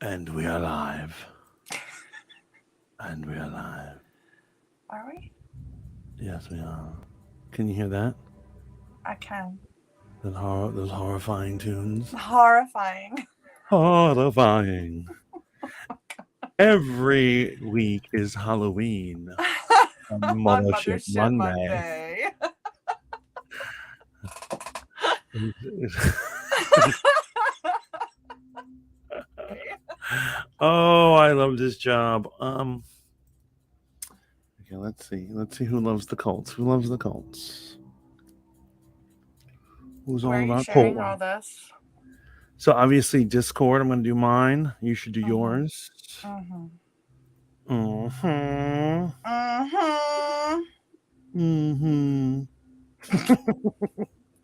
And we are live. And we are live. Are we? Yes, we are. Can you hear that? I can. Those horrifying tunes. Horrifying. Horrifying. Every week is Halloween on On Mothership Mothership Monday. Monday. Oh, I love this job. Okay, let's see. Let's see who loves the cults. Who loves the cults? Who's Where all are you about sharing cult? all this? So obviously Discord, I'm going to do mine. You should do yours. Mm-hmm. Mm-hmm. Mm-hmm. Mm-hmm.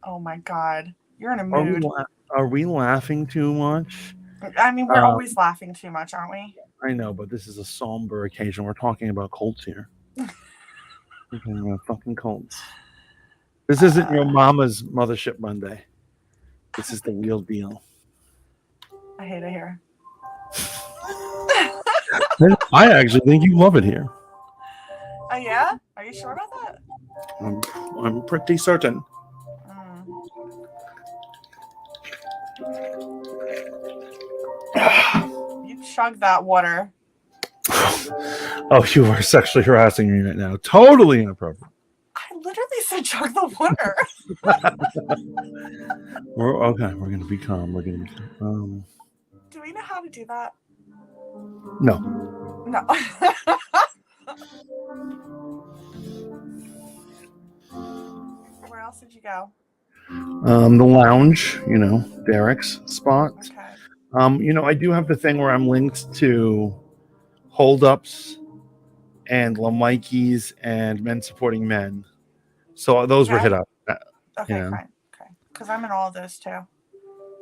Oh my God. You're in a mood. Are we laughing too much? I mean, we're always laughing too much, aren't we? I know, but this is a somber occasion. We're talking about cults here. We're talking about fucking cults. This isn't your mama's Mothership Monday. This is the real deal. I hate it here. I actually think you love it here. Oh, yeah? Are you sure about that? I'm pretty certain. You chug that water. Oh, you are sexually harassing me right now. Totally inappropriate. I literally said chug the water. We're going to be calm. We're going to be calm. Do we know how to do that? No. No. Where else did you go? The lounge, Derek's spot. Okay. I do have the thing where I'm linked to Holdups and La Mikey's and Men Supporting Men. So those were hit up. Okay, fine. Okay. Because I'm in all of those too.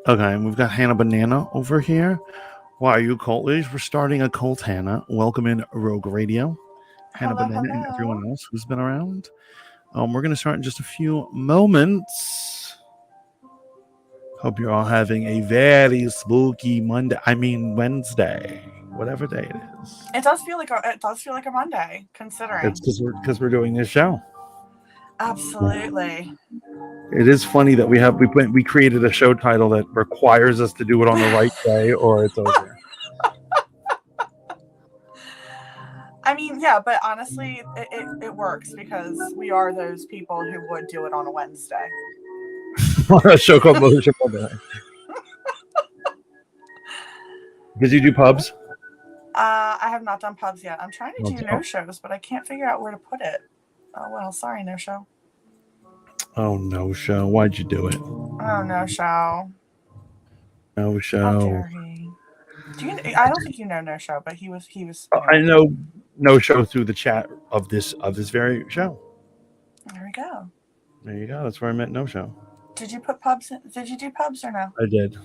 Okay, and we've got Hannah Banana over here. Why are you cultish? We're starting a cult, Hannah. Welcome in Rogue Radio. Hannah Banana and everyone else who's been around. We're going to start in just a few moments. Hope you're all having a very spooky Wednesday, whatever day it is. It does feel like a Monday, considering. It's because we're doing this show. Absolutely. It is funny that we created a show title that requires us to do it on the right day, or it's over. I mean, yeah, but honestly, it works because we are those people who would do it on a Wednesday. A show called Mothership Mondays. Did you do pubs? I have not done pubs yet. I'm trying to do no shows, but I can't figure out where to put it. Oh well, sorry, no show. Oh no show! Why'd you do it? Oh no show. No show. How dare he? I don't think you know no show, but he was. I know no show through the chat of this very show. There we go. There you go. That's where I met no show. Did you put pubs? Did you do pubs or no? I did.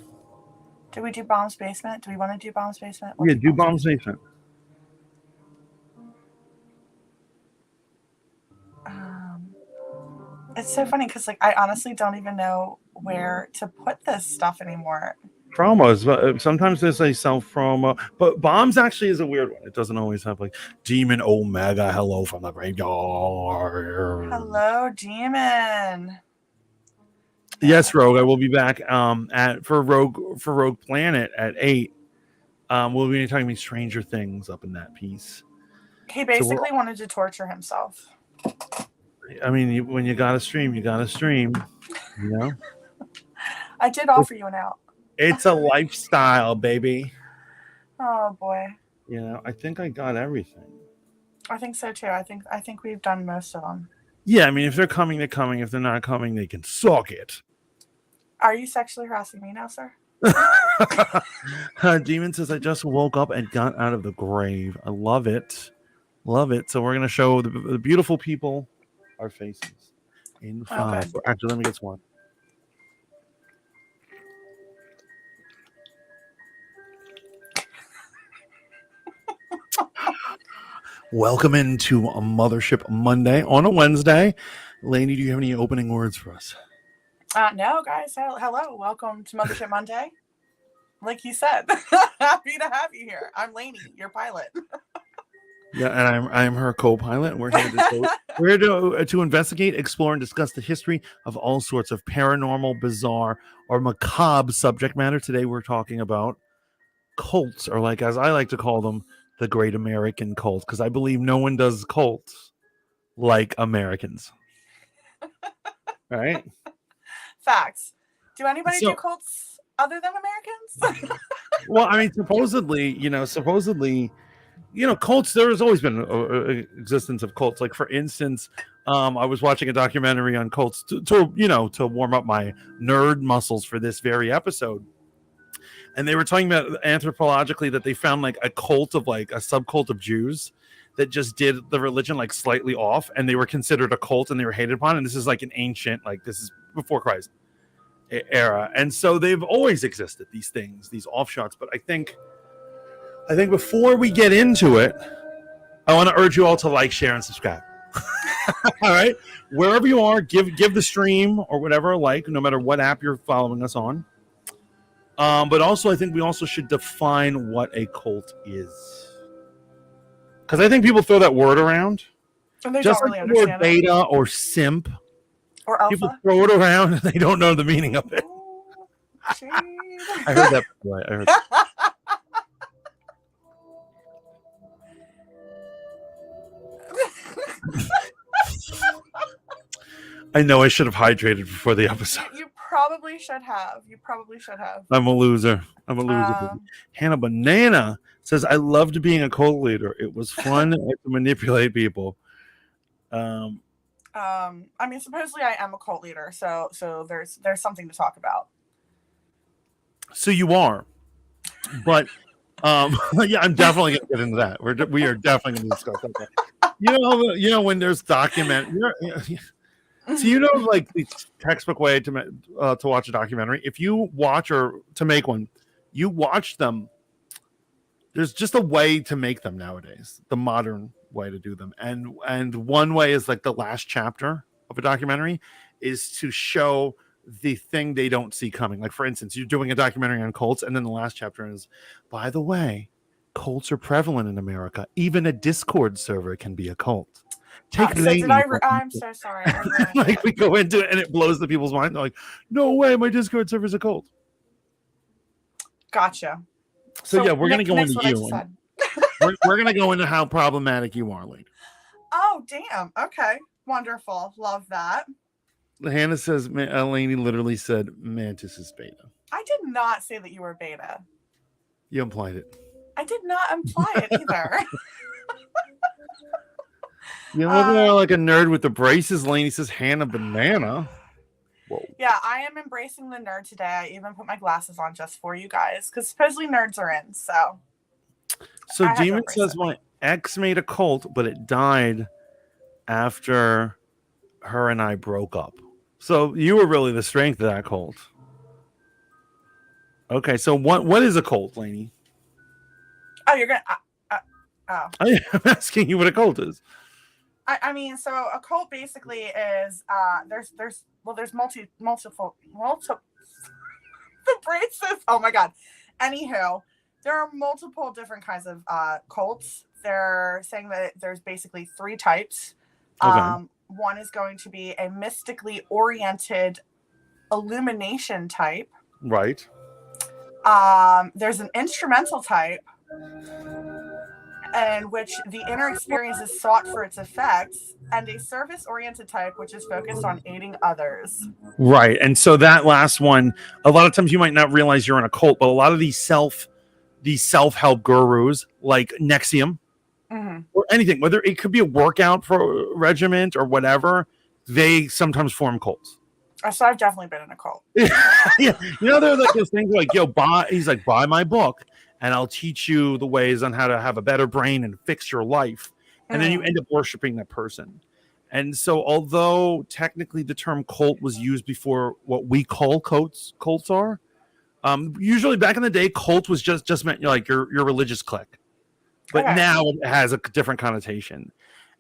Did we do Bomb's Basement? Do we want to do Bomb's Basement? Yeah, do Bomb's Basement. It's so funny because I honestly don't even know where to put this stuff anymore. Promos. Sometimes there's a self promo, but Bombs actually is a weird one. It doesn't always have like Demon Omega. Hello from the graveyard. Hello, Demon. Yes, Rogue. I will be back for Rogue Planet at 8. We'll be talking about Stranger Things up in that piece. He basically wanted to torture himself. I mean, when you gotta stream, you gotta stream. I did offer you an out. It's a lifestyle, baby. Oh boy. I think I got everything. I think so too. I think we've done most of them. Yeah, I mean, if they're coming, they're coming. If they're not coming, they can suck it. Are you sexually harassing me now, sir? Demon says, I just woke up and got out of the grave. I love it. Love it. So we're going to show the beautiful people our faces in 5. Okay. Actually, let me get one. Welcome into a Mothership Monday on a Wednesday. Lainey, do you have any opening words for us? No, guys. Hello. Welcome to Mothership Monday. like you said, happy to have you here. I'm Lainey, your pilot. Yeah, and I'm her co-pilot. We're here to investigate, explore, and discuss the history of all sorts of paranormal, bizarre, or macabre subject matter. Today, we're talking about cults, or like as I like to call them, the Great American Cult, because I believe no one does cults like Americans. Right? Facts. Do anybody do So, cults other than Americans? well, I mean, supposedly, cults. There has always been existence of cults. Like, for instance, I was watching a documentary on cults to warm up my nerd muscles for this very episode, and they were talking about anthropologically that they found like a cult of like a subcult of Jews that just did the religion like slightly off, and they were considered a cult and they were hated upon. And this is like an ancient, like this is before Christ era, and so they've always existed, these things, these offshoots. But I think before we get into it, I want to urge you all to like, share, and subscribe. All right, wherever you are, give the stream or whatever a like, no matter what app you're following us on. But also, I think we also should define what a cult is, because I think people throw that word around, And they just don't like really the word understand it. beta or simp. Or alpha. People throw it around and they don't know the meaning of it. Ooh, shade. I heard that before. I heard that. I know I should have hydrated before the episode. You probably should have. I'm a loser. Hannah Banana says, I loved being a cult leader. It was fun to manipulate people. I mean, supposedly I am a cult leader, so there's something to talk about. So you are, but yeah, I'm definitely gonna get into that. We are definitely gonna discuss that. You know when there's so like the textbook way to watch a documentary. If you watch or to make one, you watch them. There's just a way to make them nowadays. The modern way to do them, and one way is like the last chapter of a documentary is to show the thing they don't see coming. Like, for instance, you're doing a documentary on cults, and then the last chapter is, by the way, cults are prevalent in America. Even a Discord server can be a cult. I'm so sorry. Like, we go into it and it blows the people's mind. They're like, no way, my Discord server is a cult. Gotcha. So yeah, we're gonna go into you. We're gonna go into how problematic you are, Lainey. Oh damn! Okay, wonderful. Love that. Hannah says Lainey literally said Mantis is beta. I did not say that you were beta. You implied it. I did not imply it either. You look more like a nerd with the braces. Lainey says Hannah Banana. Whoa. Yeah, I am embracing the nerd today. I even put my glasses on just for you guys because supposedly nerds are in. So Demon says my ex made a cult, but it died after her and I broke up. So you were really the strength of that cult. Okay, so what is a cult, Lainey? Oh, you're gonna. Oh. I'm asking you what a cult is. I mean, so a cult basically is there's multiple the braces. Oh my god. Anywho, there are multiple different kinds of cults. They're saying that there's basically 3 types. Okay. One is going to be a mystically oriented illumination type. Right. There's an instrumental type, in which the inner experience is sought for its effects, and a service-oriented type, which is focused on aiding others. Right. And so that last one, a lot of times you might not realize you're in a cult, but a lot of these self-help gurus like Nexium, or anything, whether it could be a workout regiment or whatever, they sometimes form cults. So I've definitely been in a cult. Yeah. They're like those things like, buy my book and I'll teach you the ways on how to have a better brain and fix your life. And then you end up worshiping that person. And so although technically the term cult was used before what we call cults are, usually back in the day, cult was just meant like your religious clique. But now it has a different connotation.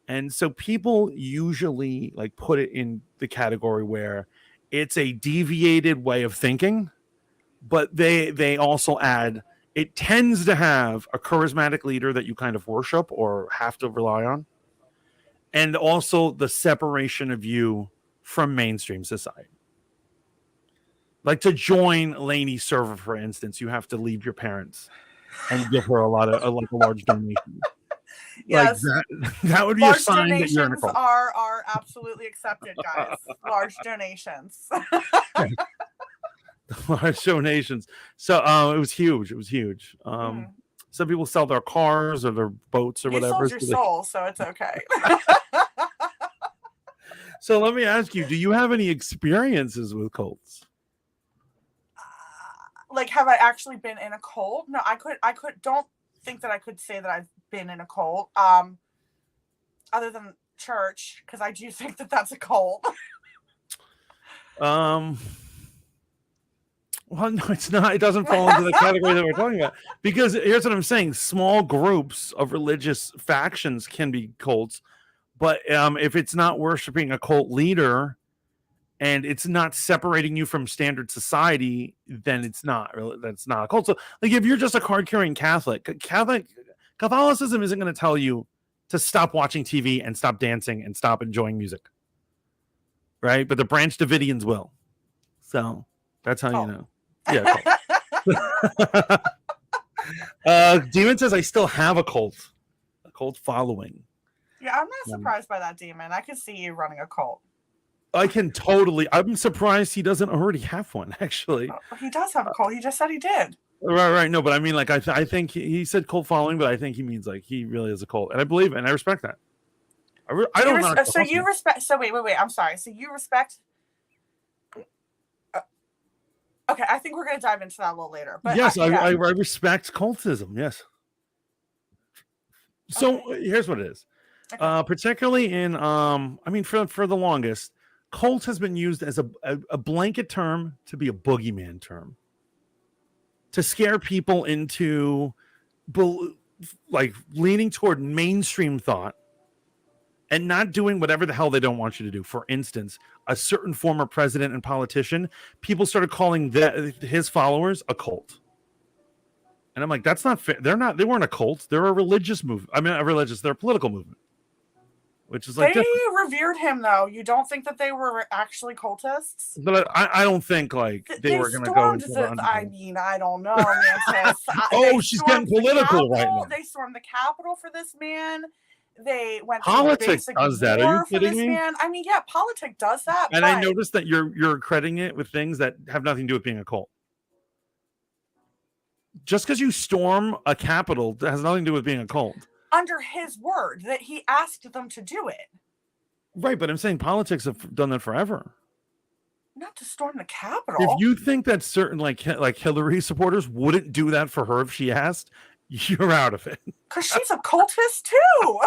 And so people usually like put it in the category where it's a deviated way of thinking, but they also add, it tends to have a charismatic leader that you kind of worship or have to rely on, and also the separation of you from mainstream society. Like to join Lainey's server, for instance, you have to leave your parents and give her a large donation. Yes, like that would be large a sign that you're in a donations cult. are absolutely accepted, guys. Large donations. Large donations. So it was huge. It was huge. Some people sell their cars or their boats or You whatever. sold your soul, so it's okay. So let me ask you, do you have any experiences with cults? Like, have I actually been in a cult? No, I don't think that I could say that I've been in a cult. Other than church, because I do think that that's a cult. Well, no, it's not. It doesn't fall into the category that we're talking about. Because here's what I'm saying: small groups of religious factions can be cults, but if it's not worshiping a cult leader and it's not separating you from standard society, then it's not really, that's not a cult. So, like, if you're just a card-carrying Catholicism isn't going to tell you to stop watching TV and stop dancing and stop enjoying music, right? But the Branch Davidians will. So that's how you know. Yeah. Demon says I still have a cult following. Yeah, I'm not surprised by that, Demon. I could see you running a cult. I'm surprised he doesn't already have one, actually. He does have a cult. He just said he did. Right. No, but I mean, like, I think he said cult following, but I think he means like he really is a cult, and I believe and I respect that. I don't know. So you respect. So wait. I'm sorry. So you respect. Okay, I think we're going to dive into that a little later. But yes, I respect cultism. Yes. So here's what it is. Okay. Particularly in for the longest, cult has been used as a blanket term to be a boogeyman term, to scare people into like leaning toward mainstream thought and not doing whatever the hell they don't want you to do. For instance, a certain former president and politician, people started calling his followers a cult. And I'm like, that's not fair. They weren't a cult. They're a religious movement. They're a political movement. Which is like they revered him, though. You don't think that they were actually cultists? But I don't think like they were going to go into I don't know, Mantis. She's getting political right now. They stormed the Capitol for this man. They went politics does that. Are you kidding me? Man. I mean, yeah, politics does that. And I noticed that you're crediting it with things that have nothing to do with being a cult. Just because you storm a Capitol, that has nothing to do with being a cult. Under his word that he asked them to do it. Right, but I'm saying politics have done that forever. Not to storm the Capitol. If you think that certain like Hillary supporters wouldn't do that for her if she asked, you're out of it. Because she's a cultist too.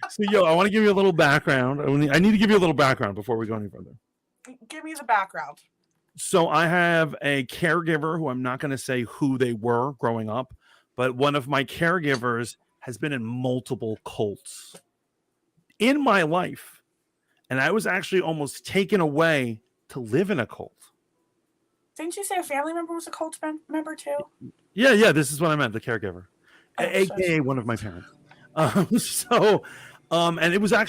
So, I want to give you a little background. I need to give you a little background before we go any further. Give me the background. So I have a caregiver who I'm not going to say who they were growing up, but one of my caregivers has been in multiple cults in my life. And I was actually almost taken away to live in a cult. Didn't you say a family member was a cult member too? Yeah. This is what I meant, the caregiver, aka one of my parents. And it was a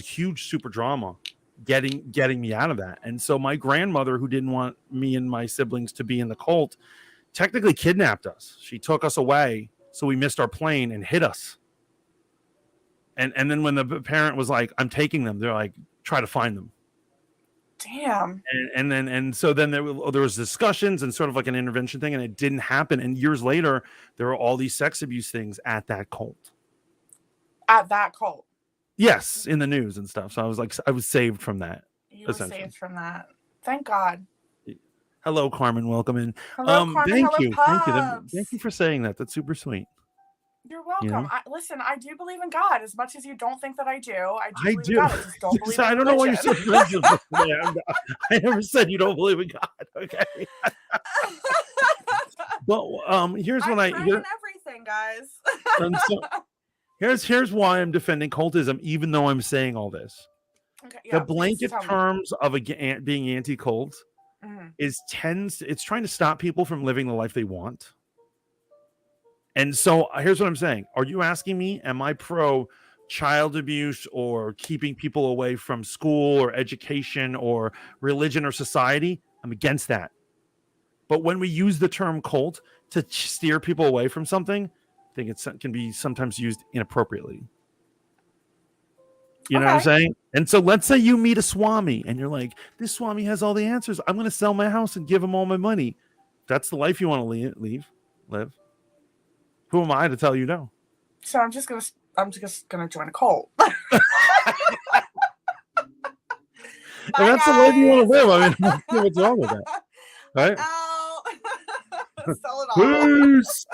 huge super drama getting me out of that. And so my grandmother, who didn't want me and my siblings to be in the cult, technically kidnapped us. She took us away, so we missed our plane and hid us. And then when the parent was like, I'm taking them, they're like, try to find them. Damn. And so then there was discussions and sort of like an intervention thing, and it didn't happen. And years later, there were all these sex abuse things at that cult. At that cult? Yes, in the news and stuff. So I was saved from that. You were saved from that. Thank God. Hello, Carmen. Welcome in. Hello, Carmen. Thank you. Pups. Thank you for saying that. That's super sweet. You're welcome. You know? Listen, I do believe in God as much as you don't think that I do. I do. Believe in God. I just don't believe in don't know why you said religion. I never said you don't believe in God. Okay. Well, here's when I pray in everything, guys. Here's why I'm defending cultism, even though I'm saying all this. Okay, yeah, the blanket terms of being anti-cult it's trying to stop people from living the life they want. And so here's what I'm saying. Are you asking me, am I pro child abuse or keeping people away from school or education or religion or society? I'm against that. But when we use the term cult to steer people away from something, I think it can be sometimes used inappropriately. You know what I'm saying? And so let's say you meet a Swami and you're like, this Swami has all the answers. I'm going to sell my house and give him all my money. That's the life you want to live. Who am I to tell you no? So I'm just gonna join a cult. And that's the life you want to live. I mean, what's wrong with that? Right? Sell it all. Peace.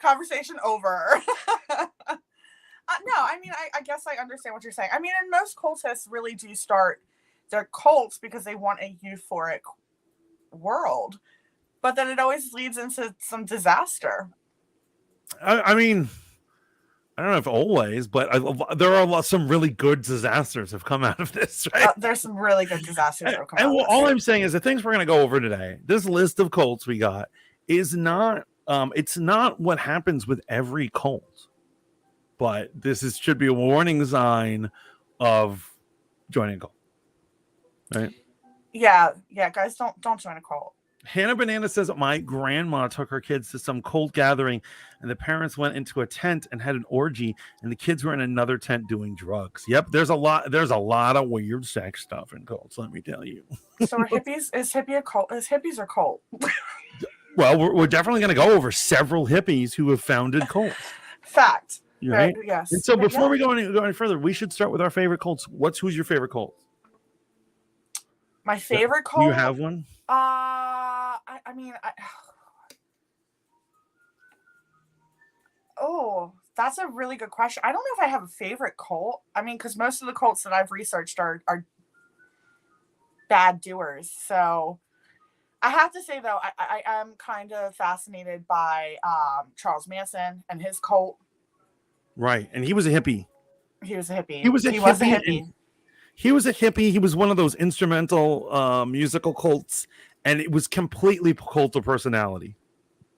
Conversation over. No, I mean, I guess I understand what you're saying. I mean, and most cultists really do start their cults because they want a euphoric world, but then it always leads into some disaster. I mean, I don't know if always, but there are some really good disasters have come out of this, right? There's some really good disasters that have come out of this. All I'm saying is the things we're going to go over today, this list of cults we got is not, it's not what happens with every cult, but this should be a warning sign of joining a cult, right? Yeah, guys, don't join a cult. Hannah Banana says, my grandma took her kids to some cult gathering and the parents went into a tent and had an orgy and the kids were in another tent doing drugs. Yep. There's a lot of weird sex stuff in cults. Let me tell you. So are hippies, is hippie a cult? Is hippies a cult? Well, we're definitely going to go over several hippies who have founded cults. Fact. Right? Yes. And so before we go any further, we should start with our favorite cults. Who's your favorite cult? My favorite cult? Do you have one? I mean, oh, that's a really good question. I don't know if I have a favorite cult. I mean, because most of the cults that I've researched are bad doers. So I have to say, though, I am kind of fascinated by Charles Manson and his cult. Right. And he was a hippie. He was a hippie. He was a hippie. He was one of those instrumental musical cults, and it was completely cult of personality.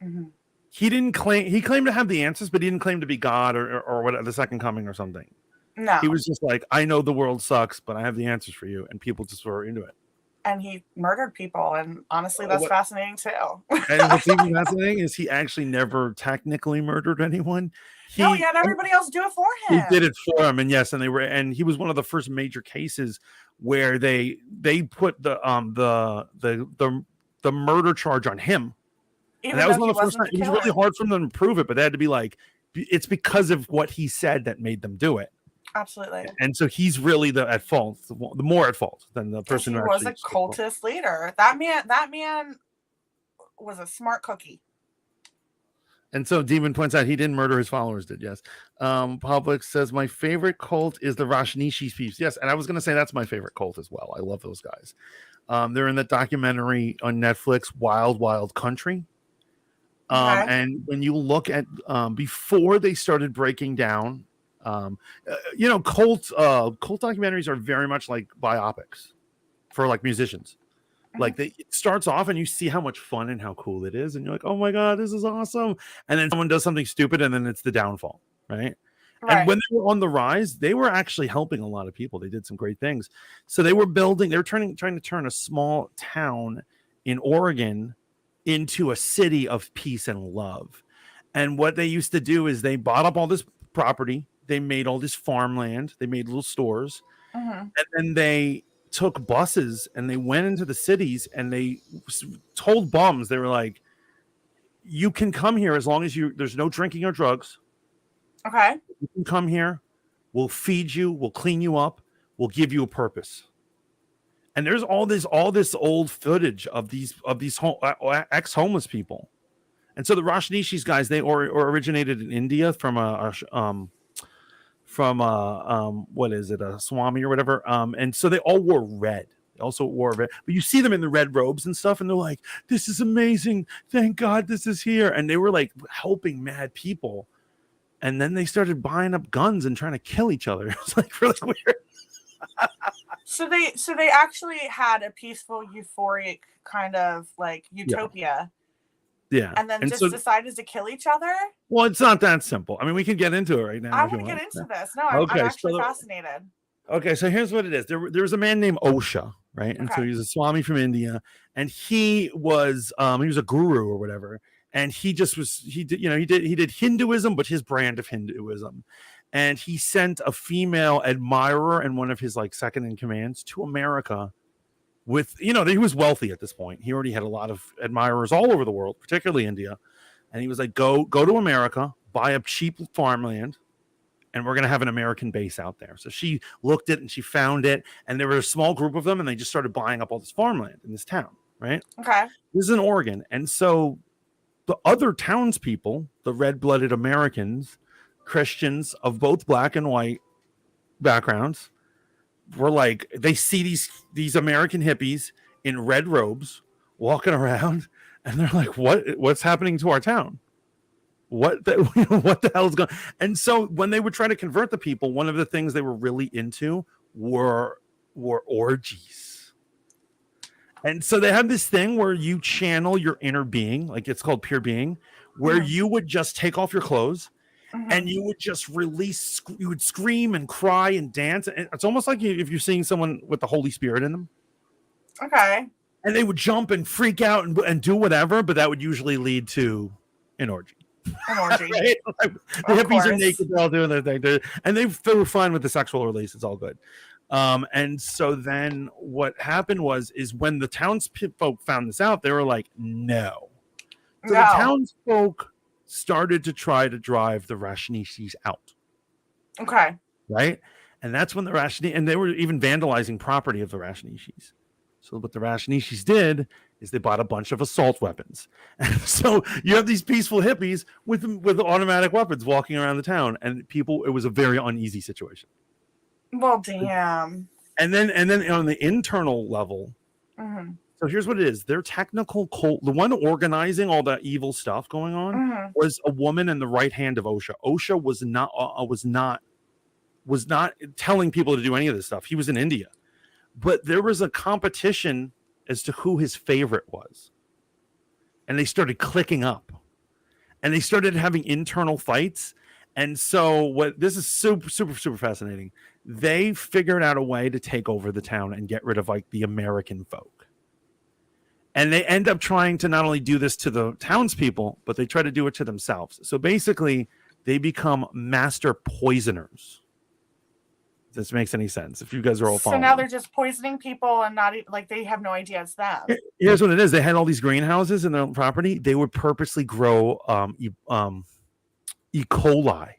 Mm-hmm. He claimed to have the answers, but he didn't claim to be God or what, the second coming or something. No. He was just like, I know the world sucks, but I have the answers for you, and people just were into it. And he murdered people, and honestly, that's fascinating too. And what's even fascinating is he actually never technically murdered anyone. He had everybody else do it for him. He did it for him, and he was one of the first major cases where they put the murder charge on him. And that was one of the first times. It was really hard for them to prove it, but they had to be like, it's because of what he said that made them do it. Absolutely. And so he's really at fault, the more at fault than the person who was a cultist leader. That man was a smart cookie. And so Demon points out he didn't murder, his followers did, yes. Public says, my favorite cult is the Rajneesh peeps. Yes, and I was going to say that's my favorite cult as well. I love those guys. They're in the documentary on Netflix, Wild Wild Country. And when you look at before they started breaking down, cult documentaries are very much like biopics for like musicians. Like it starts off and you see how much fun and how cool it is, and you're like, oh my god, this is awesome. And then someone does something stupid, and then it's the downfall, right? And when they were on the rise, they were actually helping a lot of people. They did some great things. So they were trying to turn a small town in Oregon into a city of peace and love. And what they used to do is they bought up all this property, they made all this farmland, they made little stores, and then they took buses and they went into the cities and they told bums, they were like, you can come here as long as there's no drinking or drugs. Okay. You can come here. We'll feed you. We'll clean you up. We'll give you a purpose. And there's all this old footage of these ex-homeless people. And so the Rajneeshis guys, they originated in India from what is it, a Swami or whatever. And so they all wore red. They also wore red. But you see them in the red robes and stuff, and they're like, this is amazing. Thank God this is here. And they were like helping mad people. And then they started buying up guns and trying to kill each other. It was like really weird. So they actually had a peaceful, euphoric kind of like utopia, Yeah. and then just so, decided to kill each other. well, it's not that simple. I mean, we can get into it right now I if you want to want. get into this. No, I'm Okay. actually fascinated. Okay, so here's what it is. There was a man named Osha, right? And so Okay. he was a Swami from India, and he was a guru or whatever. And he just was he did Hinduism, but his brand of Hinduism. And he sent a female admirer and one of his like second in commands to America with, he was wealthy at this point. He already had a lot of admirers all over the world, particularly India. And he was like, go to America, buy up cheap farmland, and we're going to have an American base out there. So she looked at it and she found it, and there were a small group of them, and they just started buying up all this farmland in this town, right? Okay. This is in Oregon. And so the other townspeople, the red-blooded Americans, Christians of both black and white backgrounds, were like, they see these American hippies in red robes walking around, and they're like, what's happening to our town? What the hell is going on? And so when they would try to convert the people, one of the things they were really into were orgies. And so they have this thing where you channel your inner being, like it's called pure being, where you would just take off your clothes and you would just you would scream and cry and dance. And it's almost like if you're seeing someone with the Holy Spirit in them. Okay. And they would jump and freak out and do whatever, but that would usually lead to an orgy. An orgy. Right? Like, the hippies are naked, they're all doing their thing, and they were fine with the sexual release. It's all good. And so then what happened is when the townsfolk found this out, they were like, no. So the townsfolk started to try to drive the Rajneeshis out. Okay. Right? And that's when and they were even vandalizing property of the Rajneeshis. So what the Rajneeshis did is they bought a bunch of assault weapons. And so you have these peaceful hippies with automatic weapons walking around the town, and it was a very uneasy situation. Well, damn. And then on the internal level, so here's what it is. Their technical cult, the one organizing all that evil stuff going on, was a woman in the right hand of Osha. Osha was not telling people to do any of this stuff. He was in India. But there was a competition as to who his favorite was. And they started clicking up. And they started having internal fights. And so this is super, super, super fascinating. They figured out a way to take over the town and get rid of like the American folk. And they end up trying to not only do this to the townspeople, but they try to do it to themselves. So basically, they become master poisoners. This makes any sense if you guys are all following. So now they're just poisoning people and not like they have no idea it's them. Here's what it is. They had all these greenhouses in their property. They would purposely grow E. coli.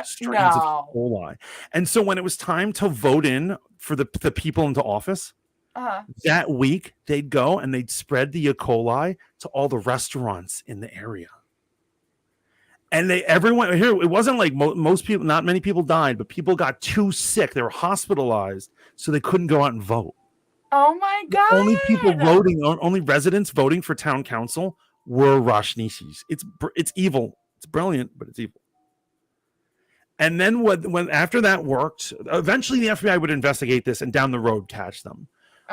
Strains of E. coli. And so when it was time to vote in for the people into office, that week they'd go and they'd spread the E. coli to all the restaurants in the area. And everyone here, it wasn't like most people, not many people died, but people got too sick. They were hospitalized, so they couldn't go out and vote. Oh my God. Only residents voting for town council were Rajneeshis. It's evil. It's brilliant, but it's evil. And then when after that worked, eventually the FBI would investigate this and down the road catch them.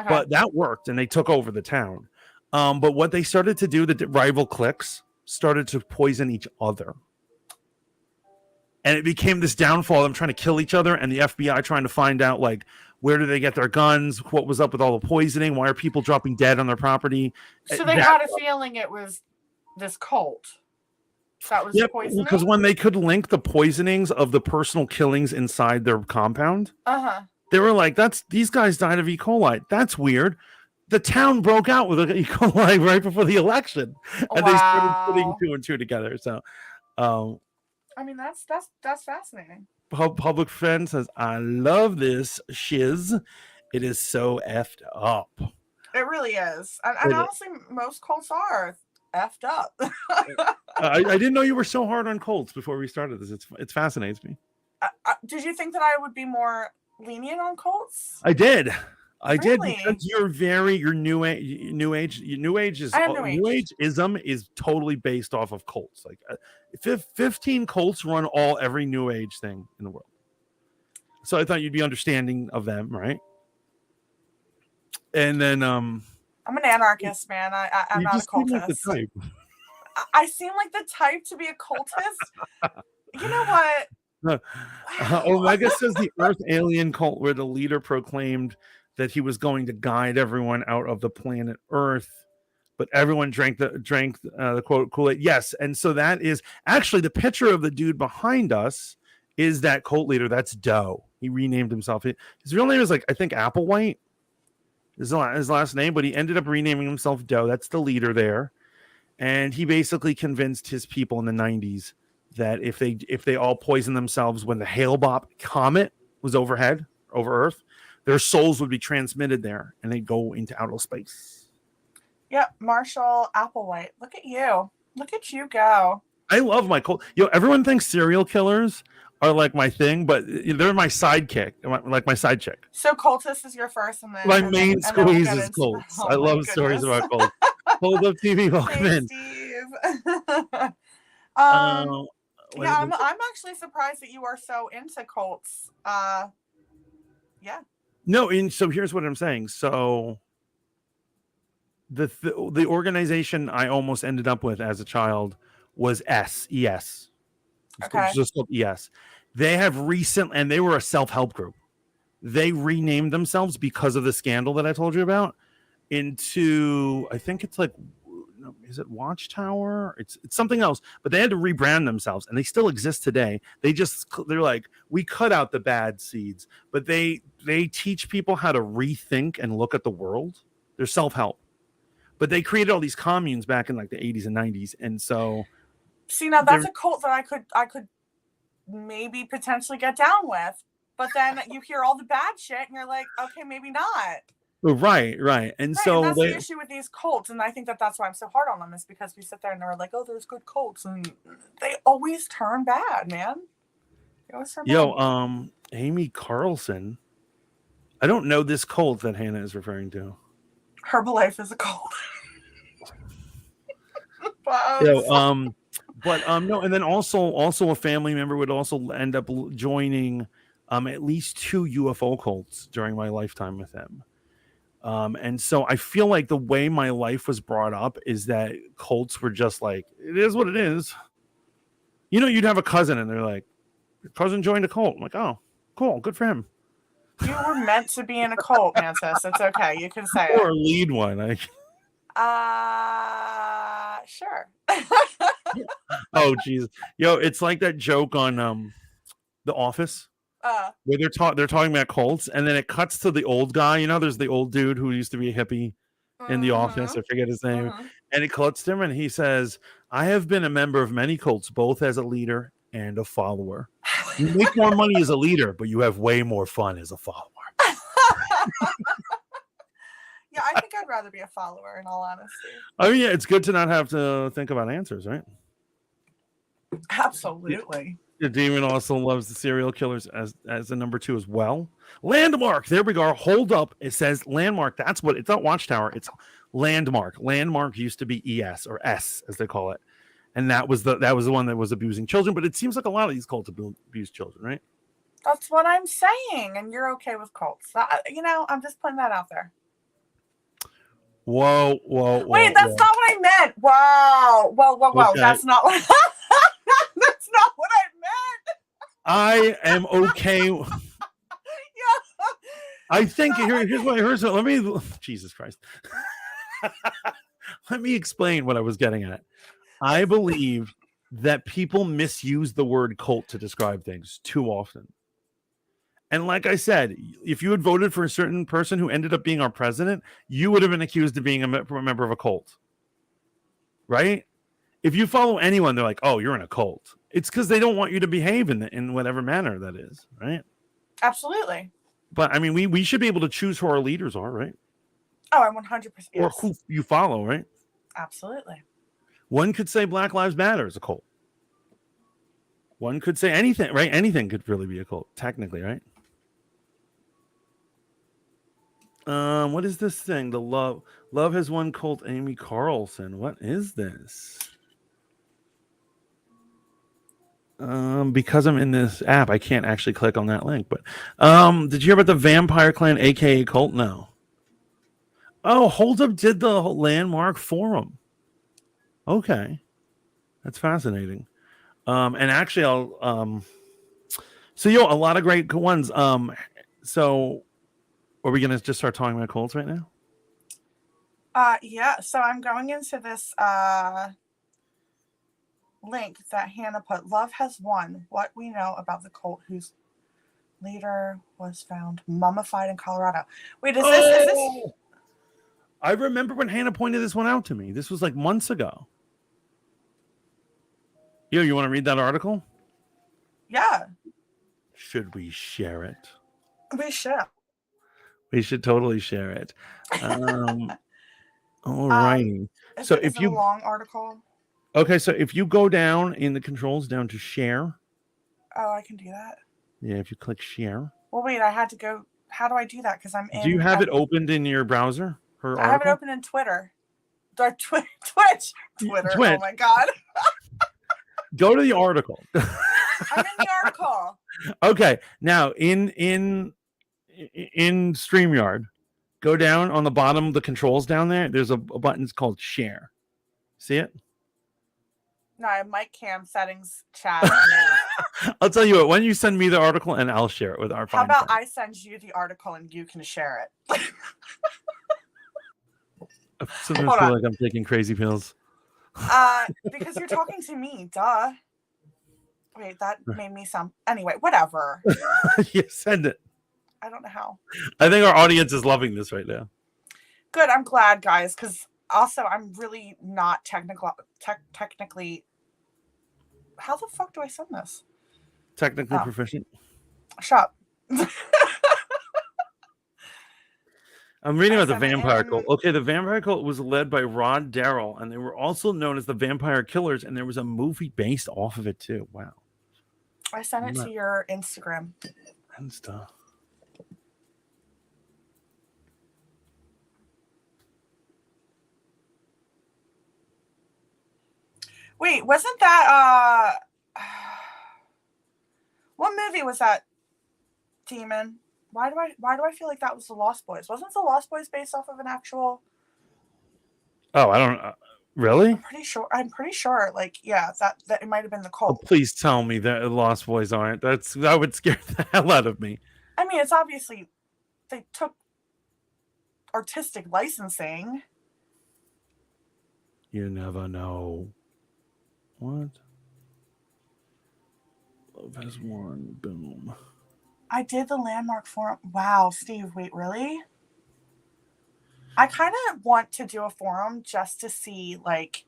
But that worked, and they took over the town. But what they started to do, the rival cliques started to poison each other. And it became this downfall of them trying to kill each other, and the FBI trying to find out, like, where do they get their guns? What was up with all the poisoning? Why are people dropping dead on their property? So they had a feeling it was this cult. That was poisoning? Because when they could link the poisonings of the personal killings inside their compound, they were like, these guys died of E. coli. That's weird. The town broke out with E. coli right before the election. And they started putting two and two together. So, I mean, that's fascinating. Public Friend says, I love this shiz. It is so effed up. It really is. And honestly, most cults are effed up. I didn't know you were so hard on cults before we started this. It fascinates me. Did you think that I would be more lenient on cults? I did. Because you're new age. New ageism is totally based off of cults. Like 15 cults run every new age thing in the world. So I thought you'd be understanding of them, right? And then I'm an anarchist, man. I'm you not a just seem like the cultist. type. I seem like the type to be a cultist. You know what? Wow. Omega says the Earth alien cult where the leader proclaimed that he was going to guide everyone out of the planet Earth, but everyone drank the quote Kool-Aid. Yes, and so that is actually the picture of the dude behind us is that cult leader. That's Doe. He renamed himself. His real name is I think Applewhite. His last name, but he ended up renaming himself Doe. That's the leader there, and he basically convinced his people in the 90s that if they all poisoned themselves when the Hale-Bopp comet was overhead over Earth, their souls would be transmitted there and they'd go into outer space. Yep, Marshall Applewhite. Look at you. Look at you go. I love my cult. Everyone thinks serial killers are like my thing, but they're my sidekick, like my side chick. So cultist is your first, and then my main squeeze we'll is cults. Oh, I love stories about cults. Hold up TV, welcome hey, in. Steve. Yeah, I'm actually surprised that you are so into cults. Yeah. No, and so here's what I'm saying. So the organization I almost ended up with as a child was ES. Okay. Just called ES. They have and they were a self-help group. They renamed themselves because of the scandal that I told you about into, I think it's is it Watchtower? It's something else, but they had to rebrand themselves and they still exist today. They're like, we cut out the bad seeds, but they teach people how to rethink and look at the world. They're self-help, but they created all these communes back in the 80s and 90s. And so see, now that's a cult that I could maybe potentially get down with, but then you hear all the bad shit and you're like, okay, maybe not. Right. And so and that's the issue with these cults, and I think that's why I'm so hard on them, is because we sit there and they're like, oh, there's good cults, and they always turn bad, man. They always turn bad. Amy Carlson, I don't know this cult that Hannah is referring to. Herbalife is a cult. No, and then also a family member would also end up joining at least 2 UFO cults during my lifetime with them. And so I feel like the way my life was brought up is that cults were just like, it is what it is. You'd have a cousin and they're like, your cousin joined a cult. I'm like, oh, cool. Good for him. You were meant to be in a cult, Mantis. It's okay. You can say or lead one. Sure. Oh, geez. It's like that joke on The Office. Where they're talking about cults, and then it cuts to the old guy. There's the old dude who used to be a hippie in the office. I forget his name. And it cuts to him, and he says, "I have been a member of many cults, both as a leader and a follower. You make more money as a leader, but you have way more fun as a follower." Yeah, I think I'd rather be a follower, in all honesty. Oh yeah, it's good to not have to think about answers, right? Absolutely. The demon also loves the serial killers as a number 2 as well. Landmark. There we go. Hold up. It says Landmark. That's what it's not. Watchtower. It's Landmark. Landmark used to be ES or S as they call it, and that was the one that was abusing children. But it seems like a lot of these cults abuse children, right? That's what I'm saying, and you're okay with cults. I'm just putting that out there. Whoa! Wait, that's not what I meant. Whoa! Okay. That's not what. That's not what I meant. I am okay. Yeah. I think here's what. Let me. Jesus Christ. Let me explain what I was getting at. I believe that people misuse the word cult to describe things too often. And like I said, if you had voted for a certain person who ended up being our president, you would have been accused of being a member of a cult. Right? If you follow anyone, they're like, oh, you're in a cult. It's because they don't want you to behave in whatever manner that is, right? Absolutely. But I mean, we should be able to choose who our leaders are, right? Oh, I'm 100%. Or who you follow, right? Absolutely. One could say Black Lives Matter is a cult. One could say anything, right? Anything could really be a cult, technically, right? What is this thing? The love has one cult. Amy Carlson. What is this? Because I'm in this app, I can't actually click on that link. But did you hear about the Vampire Clan, aka cult? No. Oh, Hold Up did the landmark forum. Okay, that's fascinating. And actually, I'll so a lot of great ones. So are we gonna just start talking about cults right now? Yeah. So I'm going into this link that Hannah put. Love has won. What we know about the cult whose leader was found mummified in Colorado. Wait, is this? I remember when Hannah pointed this one out to me. This was like months ago. You want to read that article? Yeah. Should we share it? We should. We should totally share it. All righty. Is it a long article? Okay, so if you go down in the controls down to share. Oh, I can do that. Yeah, if you click share. Well, wait, I had to go. How do I do that? Because I'm in. Do you have it opened in your browser? I have it open in Twitter. Twitch. Oh my God. Go to the article. I'm in the article. Okay, now in StreamYard, go down on the bottom of the controls down there. There's a button called share. See it? No, I have mic cam settings chat. I'll tell you what. Why don't you send me the article and I'll share it with our. How about I send you the article and you can share it? I sometimes feel like I'm taking crazy pills. Because you're talking to me, duh. Wait, that made me sound. Anyway, whatever. Yeah, send it. I don't know how. I think our audience is loving this right now. Good. I'm glad, guys, because also I'm really not technically. How the fuck do I send this? Technically proficient. Shut up. I'm reading about the vampire cult. Okay, the vampire cult was led by Rod Darrell, and they were also known as the Vampire Killers, and there was a movie based off of it too. Wow. I sent it to your Instagram. Insta. Wait, wasn't that what movie was that, Demon? Why do I feel like that was the Lost Boys? Wasn't the Lost Boys based off of an actual? Oh, I don't really. I'm pretty sure. Like, yeah, that it might have been the cult. Oh, please tell me that Lost Boys aren't. That would scare the hell out of me. I mean, it's obviously they took artistic licensing. You never know. What? Love has won. Boom. I did the landmark forum. Wow, Steve, wait, really? I kind of want to do a forum just to see, like,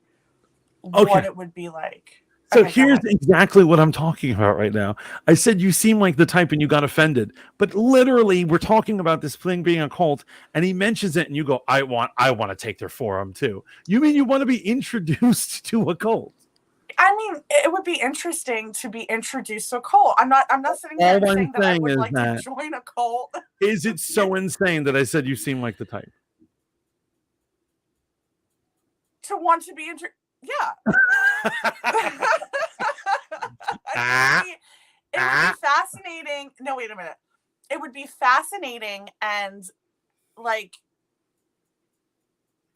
what it would be like. So here's exactly what I'm talking about right now. I said you seem like the type and you got offended. But literally, we're talking about this thing being a cult, and he mentions it, and you go, I want to take their forum, too. You mean you want to be introduced to a cult? I mean, it would be interesting to be introduced to a cult. I'm not sitting there saying that I would like to join a cult. Is it so insane that I said you seem like the type? To want to be yeah. It would be fascinating. No, wait a minute. It would be fascinating and, like,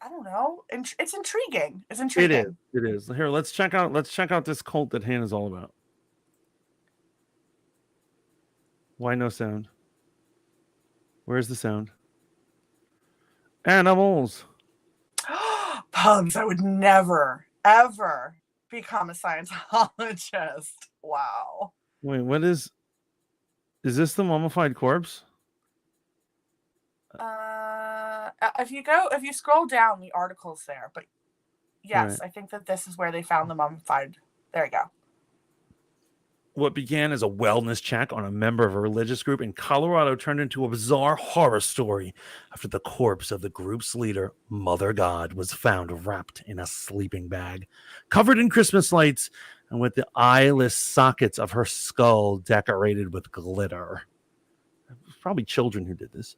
I don't know. It's intriguing. It's intriguing. It is. Here, let's check out this cult that Hannah's all about. Why no sound? Where's the sound? Animals. Pugs. I would never, ever become a Scientologist. Wow. Wait, what is this the mummified corpse? If you scroll down, the article's there. But yes, right. I think that this is where they found the mummified. There you go. What began as a wellness check on a member of a religious group in Colorado turned into a bizarre horror story after the corpse of the group's leader, Mother God, was found wrapped in a sleeping bag, covered in Christmas lights, and with the eyeless sockets of her skull decorated with glitter. It was probably children who did this.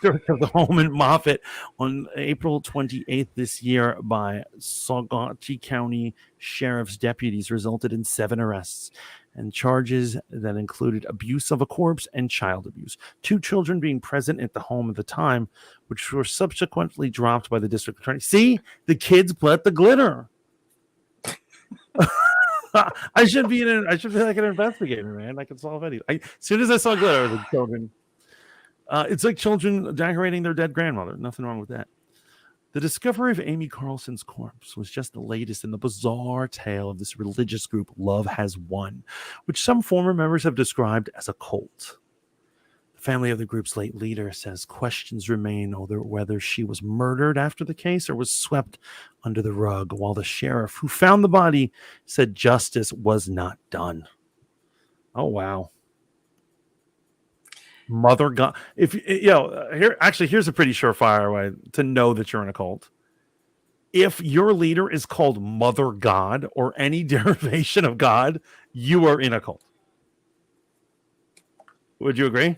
search of the home in Moffat on April 28th this year by Saugatuck County Sheriff's deputies resulted in 7 arrests and charges that included abuse of a corpse and child abuse. 2 children being present at the home at the time, which were subsequently dropped by the district attorney. See, the kids let the glitter. I should be like an investigator, man. I can solve anything. As soon as I saw glitter, the children. It's like children decorating their dead grandmother. Nothing wrong with that. The discovery of Amy Carlson's corpse was just the latest in the bizarre tale of this religious group, Love Has Won, which some former members have described as a cult. The family of the group's late leader says questions remain over whether she was murdered after the case or was swept under the rug, while the sheriff who found the body said justice was not done. Oh, wow. Mother God. If here's a pretty surefire way to know that you're in a cult. If your leader is called Mother God or any derivation of God, you are in a cult. Would you agree?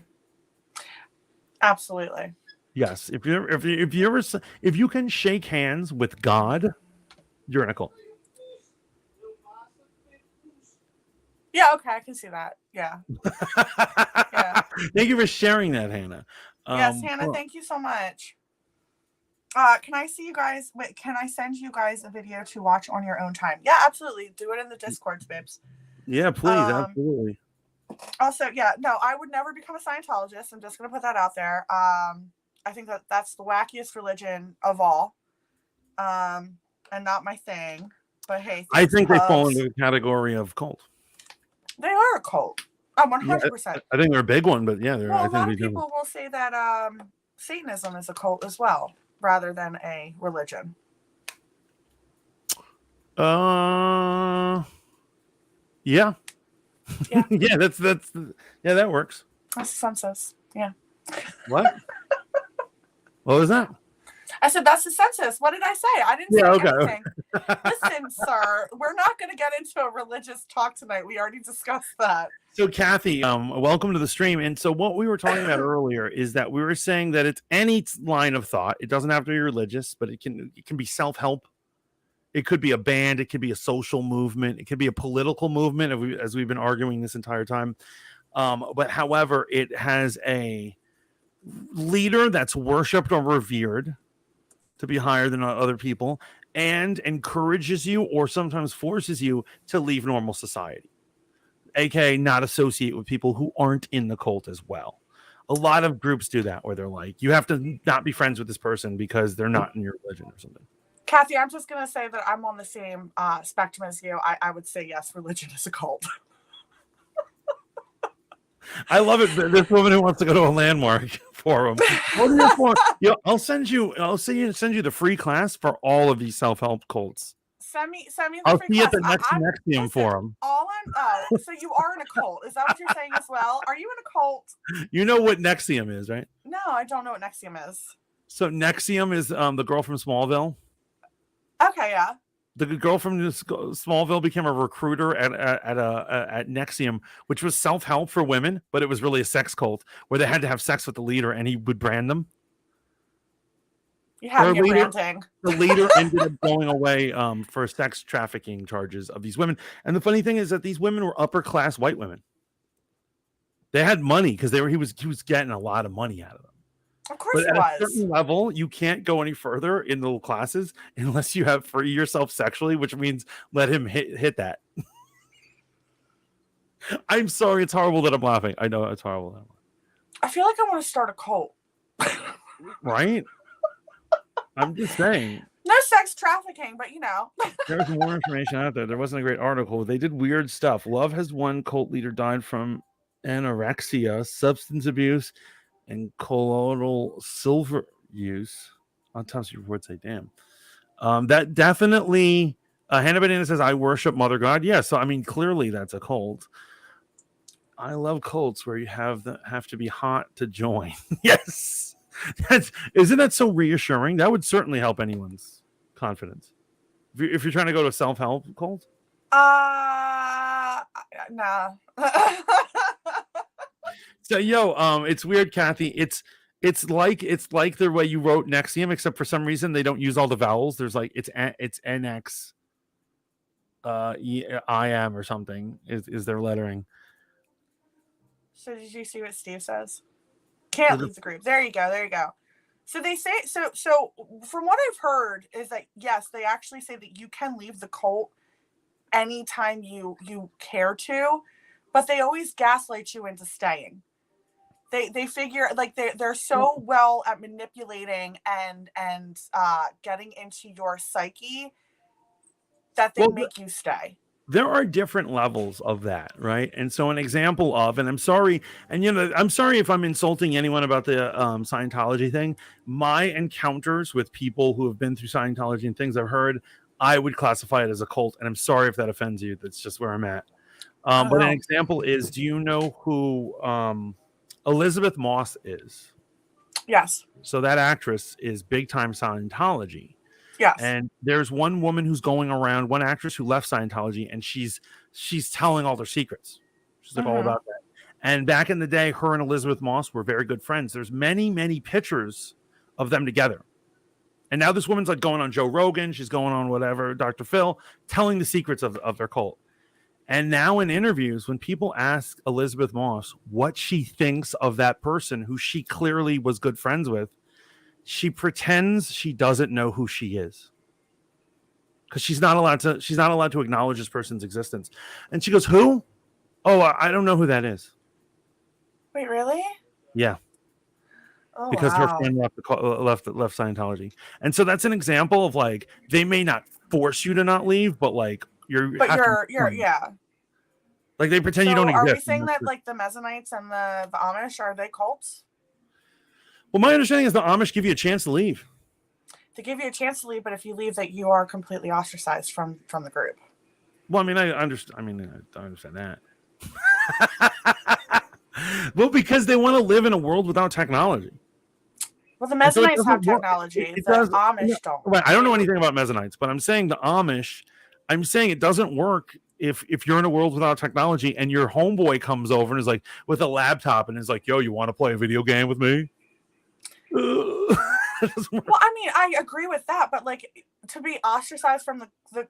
Absolutely. Yes. If you can shake hands with God, you're in a cult. Yeah, okay, I can see that. Yeah. Yeah. Thank you for sharing that, Hannah. Yes, Hannah, thank you so much. Can I see you guys? Wait, can I send you guys a video to watch on your own time? Yeah, absolutely. Do it in the Discords, babes. Yeah, please, absolutely. Also, yeah, no, I would never become a Scientologist. I'm just going to put that out there. I think that's the wackiest religion of all, and not my thing. But hey, I think they fall into the category of cult. They are a cult. 100%. Yeah, I think they're a big one, but yeah, a lot of people will say that Satanism is a cult as well, rather than a religion. Yeah. Yeah, that works. That's the census. Yeah. What? What was that? I said that's the census. What did I say? I didn't say anything. Listen, sir, we're not going to get into a religious talk tonight. We already discussed that. So, Kathy, welcome to the stream. And so, what we were talking about earlier is that we were saying that it's any line of thought. It doesn't have to be religious, but it can be self-help. It could be a band. It could be a social movement. It could be a political movement, as we've been arguing this entire time. But however, it has a leader that's worshipped or revered to be higher than other people, and encourages you or sometimes forces you to leave normal society, aka not associate with people who aren't in the cult as well. A lot of groups do that, where they're like, you have to not be friends with this person because they're not in your religion or something. Kathy, I'm just going to say that I'm on the same spectrum as you. I would say yes, religion is a cult. I love it. This woman who wants to go to a landmark forum. I'll send you the free class for all of these self-help cults. Send me the I'll free see you class. at the NXIVM forum. So you are in a cult. Is that what you're saying as well? Are you in a cult? You know what NXIVM is, right? No, I don't know what NXIVM is. So NXIVM is the girl from Smallville. Okay, yeah. The girl from Smallville became a recruiter at NXIVM, which was self-help for women, but it was really a sex cult where they had to have sex with the leader and he would brand them. You have your branding. The leader ended up going away for sex trafficking charges of these women. And the funny thing is that these women were upper class white women. They had money because he was getting a lot of money out of them. Of course, but at a certain level, you can't go any further in the classes unless you have free yourself sexually, which means let him hit that. I'm sorry, it's horrible that I'm laughing. I know it's horrible. I feel like I want to start a cult. Right? I'm just saying. No sex trafficking, but you know. There's more information out there. There wasn't a great article. They did weird stuff. Love Has Won cult leader died from anorexia, substance abuse, and colloidal silver use. On top of your words, say damn. That definitely Hannah Banana says, I worship Mother God. Yeah, so I mean, clearly that's a cult. I love cults where you have to be hot to join. Yes. Isn't that so reassuring? That would certainly help anyone's confidence. If you're trying to go to a self-help cult? Nah. So, it's weird, Kathy. It's like the way you wrote Nexium, except for some reason they don't use all the vowels. There's like it's NX IM or something is their lettering. So did you see what Steve says? Can't leave the group. There you go. So they say so from what I've heard is that yes, they actually say that you can leave the cult anytime you care to, but they always gaslight you into staying. They figure like they're so well at manipulating and getting into your psyche that they make you stay. There are different levels of that, right? And so an example of, and I'm sorry, and I'm sorry if I'm insulting anyone about the Scientology thing. My encounters with people who have been through Scientology and things I've heard, I would classify it as a cult, and I'm sorry if that offends you. That's just where I'm at. But an example is, do you know who Elizabeth Moss is? Yes. So that actress is big time Scientology. Yes. And there's one woman who's going around, one actress who left Scientology, and she's telling all their secrets. She's like all about that. And back in the day, her and Elizabeth Moss were very good friends. There's many pictures of them together. And now this woman's like going on Joe Rogan. She's going on whatever, Dr. Phil, telling the secrets of their cult. And now in interviews, when people ask Elizabeth Moss what she thinks of that person who she clearly was good friends with, she pretends she doesn't know who she is, because she's not allowed to acknowledge this person's existence. And she goes, "Who? Oh, I don't know who that is." Wait, really? Yeah. Oh, because her friend left Scientology. And so that's an example of like, they may not force you to not leave, but like you're yeah. Like they pretend you don't exist. Are we saying that like the Mennonites and the Amish, are they cults? Well, my understanding is the Amish give you a chance to leave. They give you a chance to leave, but if you leave, that you are completely ostracized from the group. Well, I mean, I understand that. Well, because they want to live in a world without technology. Well, the Mennonites have technology. The Amish don't. Right. I don't know anything about Mennonites, but I'm saying the Amish. I'm saying it doesn't work if you're in a world without technology and your homeboy comes over and is like with a laptop and is like, "Yo, you want to play a video game with me?" Well, I mean, I agree with that, but like to be ostracized from the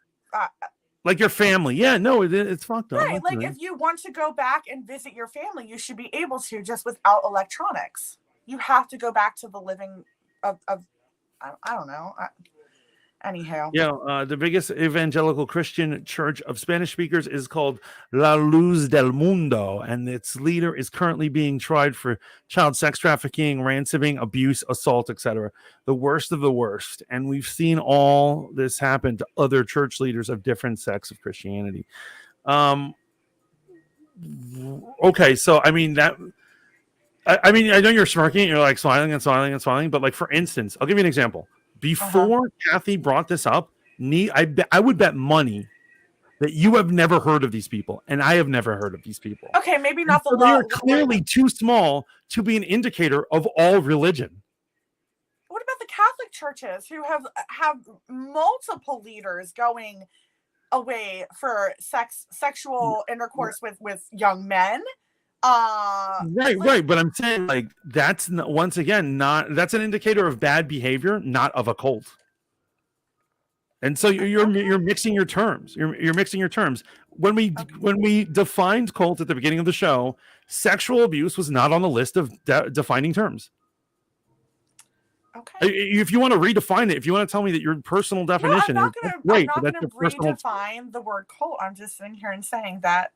like your family, yeah, no, it's fucked up. Right, like if you want to go back and visit your family, you should be able to, just without electronics. You have to go back to the living of I don't know. Anyhow. Yeah, the biggest evangelical Christian church of Spanish speakers is called La Luz del Mundo, and its leader is currently being tried for child sex trafficking, ransoming, abuse, assault, etc. The worst of the worst. And we've seen all this happen to other church leaders of different sects of Christianity. Okay, so I mean that. I mean, I know you're smirking, you're like smiling, but like for instance, I'll give you an example. Before Kathy brought this up, I would bet money that you have never heard of these people, and I have never heard of these people. Okay, maybe not so they are clearly too small to be an indicator of all religion. What about the Catholic churches who have multiple leaders going away for sexual intercourse with young men? Right, but I'm saying like that's once again that's an indicator of bad behavior, not of a cult. And so you're mixing your terms. You're mixing your terms. When we defined cult at the beginning of the show, sexual abuse was not on the list of defining terms. Okay. If you want to redefine it, if you want to tell me that your personal definition I'm not going to redefine the word cult. I'm just sitting here and saying that,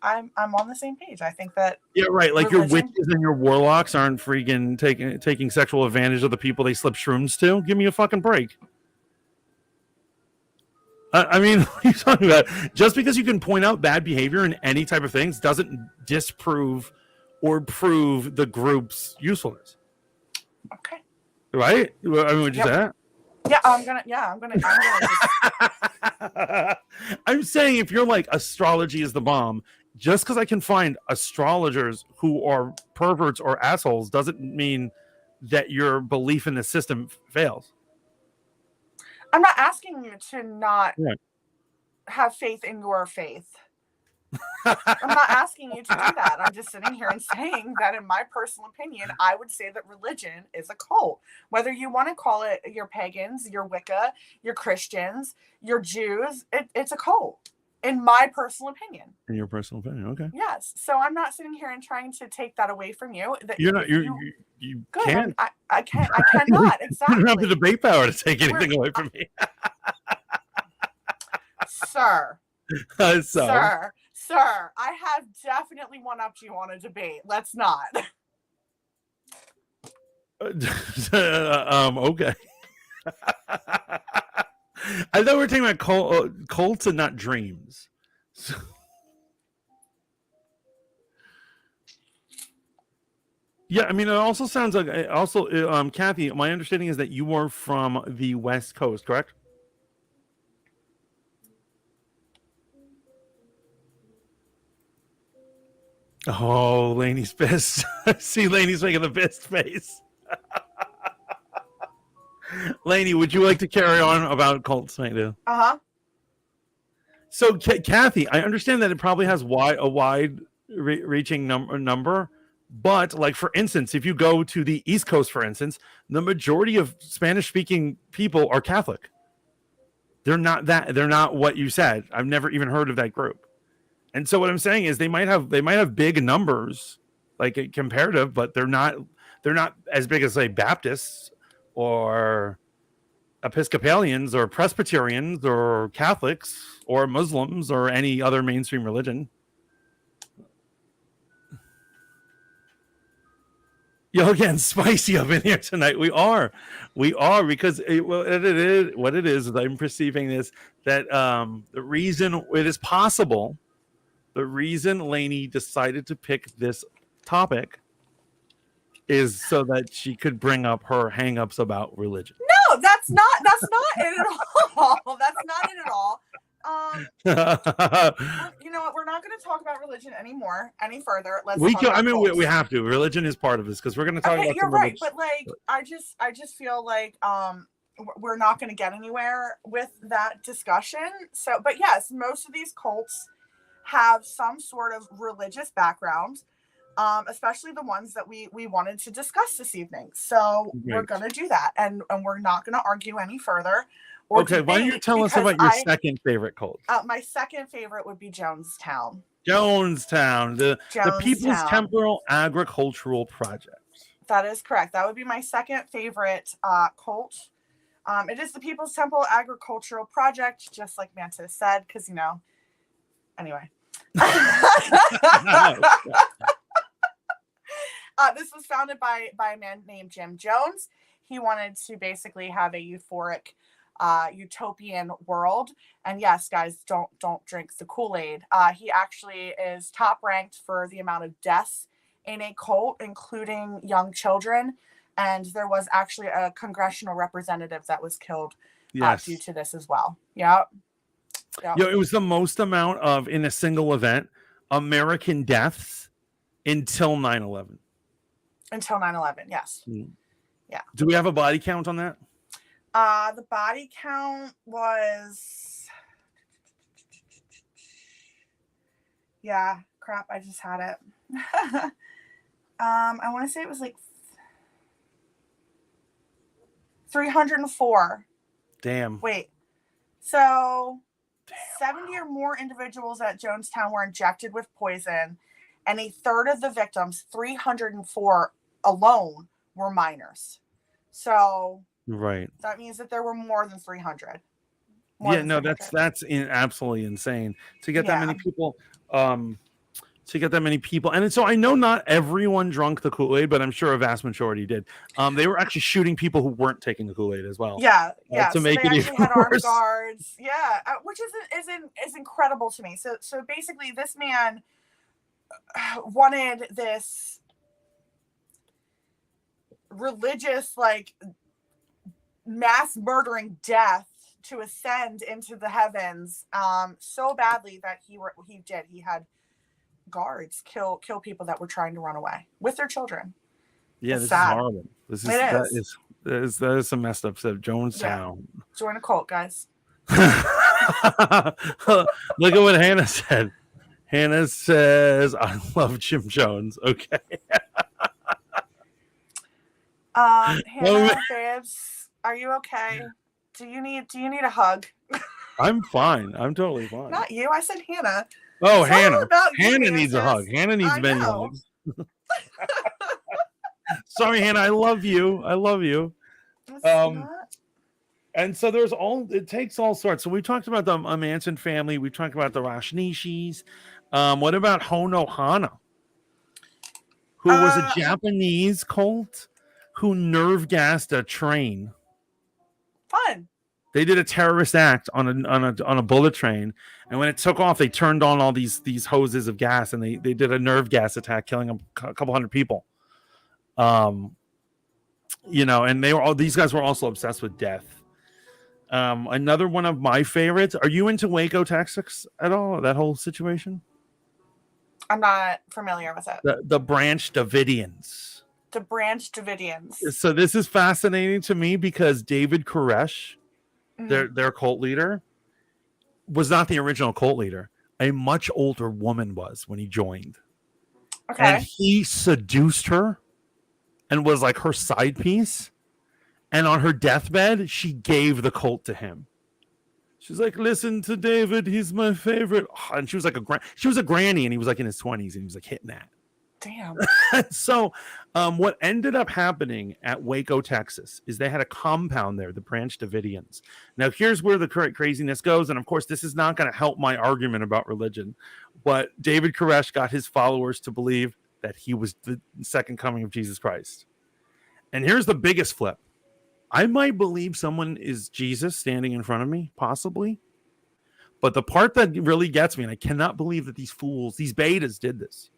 I'm on the same page. I think that right. Like your witches and your warlocks aren't freaking taking sexual advantage of the people they slip shrooms to. Give me a fucking break. I mean, what are you talking about? Just because you can point out bad behavior in any type of things doesn't disprove or prove the group's usefulness. Okay. Right? I mean, would you say that? Yeah, I'm gonna I'm saying if you're like astrology is the bomb, just because I can find astrologers who are perverts or assholes doesn't mean that your belief in the system fails. I'm not asking you to not have faith in your faith. I'm not asking you to do that. I'm just sitting here and saying that, in my personal opinion, I would say that religion is a cult. Whether you want to call it your pagans, your Wicca, your Christians, your Jews, it's a cult, in my personal opinion. In your personal opinion, okay. Yes. So I'm not sitting here and trying to take that away from you. That You're not. You can't. I can't. I cannot. Exactly. You don't have the debate power to take anything away from me, sir. So. Sir, I have definitely one-upped you on a debate. Let's not. Okay. I thought we were talking about cults and not dreams. Yeah, I mean, it also sounds like Kathy, my understanding is that you are from the West Coast, correct? Oh, Lainey's pissed. See, Lainey's making the pissed face. Lainey, would you like to carry on about cults right now? Uh-huh. So, Kathy, I understand that it probably has a wide reaching number, but like, for instance, if you go to the East Coast, for instance, the majority of Spanish-speaking people are Catholic. They're not what you said. I've never even heard of that group. And so what I'm saying is they might have big numbers, like comparative, but they're not as big as, say, Baptists or Episcopalians or Presbyterians or Catholics or Muslims or any other mainstream religion. Yo, getting spicy up in here tonight. We are because what it is I'm perceiving this, that the reason it is possible. The reason Lainey decided to pick this topic is so that she could bring up her hang-ups about religion. No, that's not it at all. That's not it at all. You know what? We're not going to talk about religion any further. We have to. Religion is part of this because we're going to talk about. You're right, but like, I just feel like we're not going to get anywhere with that discussion. So, but yes, most of these cults have some sort of religious background, especially the ones that we wanted to discuss this evening. So We're going to do that, and we're not going to argue any further. Okay, why don't you tell us about your second favorite cult? My second favorite would be Jonestown. The People's Temple Agricultural Project. That is correct. That would be my second favorite cult. It is the People's Temple Agricultural Project, just like Mantis said, because, anyway. This was founded by a man named Jim Jones. He wanted to basically have a euphoric utopian world. And yes, guys, don't drink the Kool-Aid. He actually is top ranked for the amount of deaths in a cult, including young children. And there was actually a congressional representative that was killed due to this as well. Yep. It was the most amount of, in a single event, American deaths until 9/11. Until 9/11, yes. Yeah. Do we have a body count on that? The body count was... Yeah, crap, I just had it. I want to say it was like 304. Damn. Wait. So... 70 or more individuals at Jonestown were injected with poison, and a third of the victims, 304 alone, were minors. So that means that there were more than 300. That's absolutely insane to get that many people. And so I know not everyone drunk the Kool-Aid, but I'm sure a vast majority did. They were actually shooting people who weren't taking the Kool-Aid as well. Yeah. To make it even had worse. Armed guards. Yeah, which is incredible to me. So basically, this man wanted this religious, like, mass murdering death to ascend into the heavens so badly that he had guards kill people that were trying to run away with their children. Yeah, it's this sad. is horrible. That is some messed up stuff. Jonestown. Yeah. Join a cult, guys. Look at what Hannah said. Hannah says, I love Jim Jones. Okay. Hannah, babes, are you okay? Do you need a hug? I'm fine. I'm totally fine. Not you. I said Hannah. Oh, It's all Hannah. about you, Hannah needs a hug. Mantis. Hannah needs I many know. hugs. Sorry, Hannah. I love you. I love you. It's Um, not- And so it takes all sorts. So we talked about the Manson family. We talked about the Rashnishis. What about Honohana, who was a Japanese cult who nerve gassed a train? Fun. They did a terrorist act on a bullet train, and when it took off, they turned on all these hoses of gas, and they did a nerve gas attack, killing a couple hundred people. And these guys were also obsessed with death. Another one of my favorites. Are you into Waco, Texas at all? That whole situation? I'm not familiar with it. The Branch Davidians. The Branch Davidians. So this is fascinating to me because David Koresh, their cult leader, was not the original cult leader. A much older woman was when he joined. Okay. And he seduced her and was like her side piece. And on her deathbed, she gave the cult to him. She's like, listen to David. He's my favorite. And she was like she was a granny, and he was like in his 20s, and he was like hitting that. Damn. So what ended up happening at Waco, Texas, is they had a compound there, the Branch Davidians. Now, here's where the craziness goes. And of course, this is not going to help my argument about religion. But David Koresh got his followers to believe that he was the second coming of Jesus Christ. And here's the biggest flip. I might believe someone is Jesus standing in front of me, possibly. But the part that really gets me, and I cannot believe that these fools, these betas did this.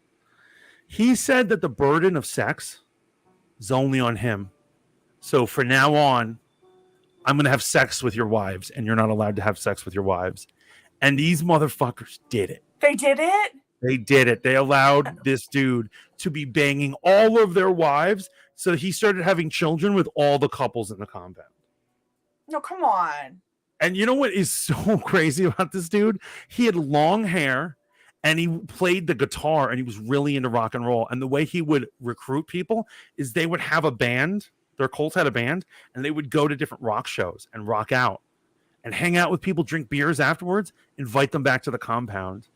He said that the burden of sex is only on him. So from now on, I'm going to have sex with your wives, and you're not allowed to have sex with your wives. And these motherfuckers did it. They did it? They did it. They allowed this dude to be banging all of their wives. So he started having children with all the couples in the compound. No, come on. And you know what is so crazy about this dude? He had long hair and he played the guitar and he was really into rock and roll. And the way he would recruit people is they would have a band. Their cult had a band, and they would go to different rock shows and rock out and hang out with people, drink beers afterwards, invite them back to the compound.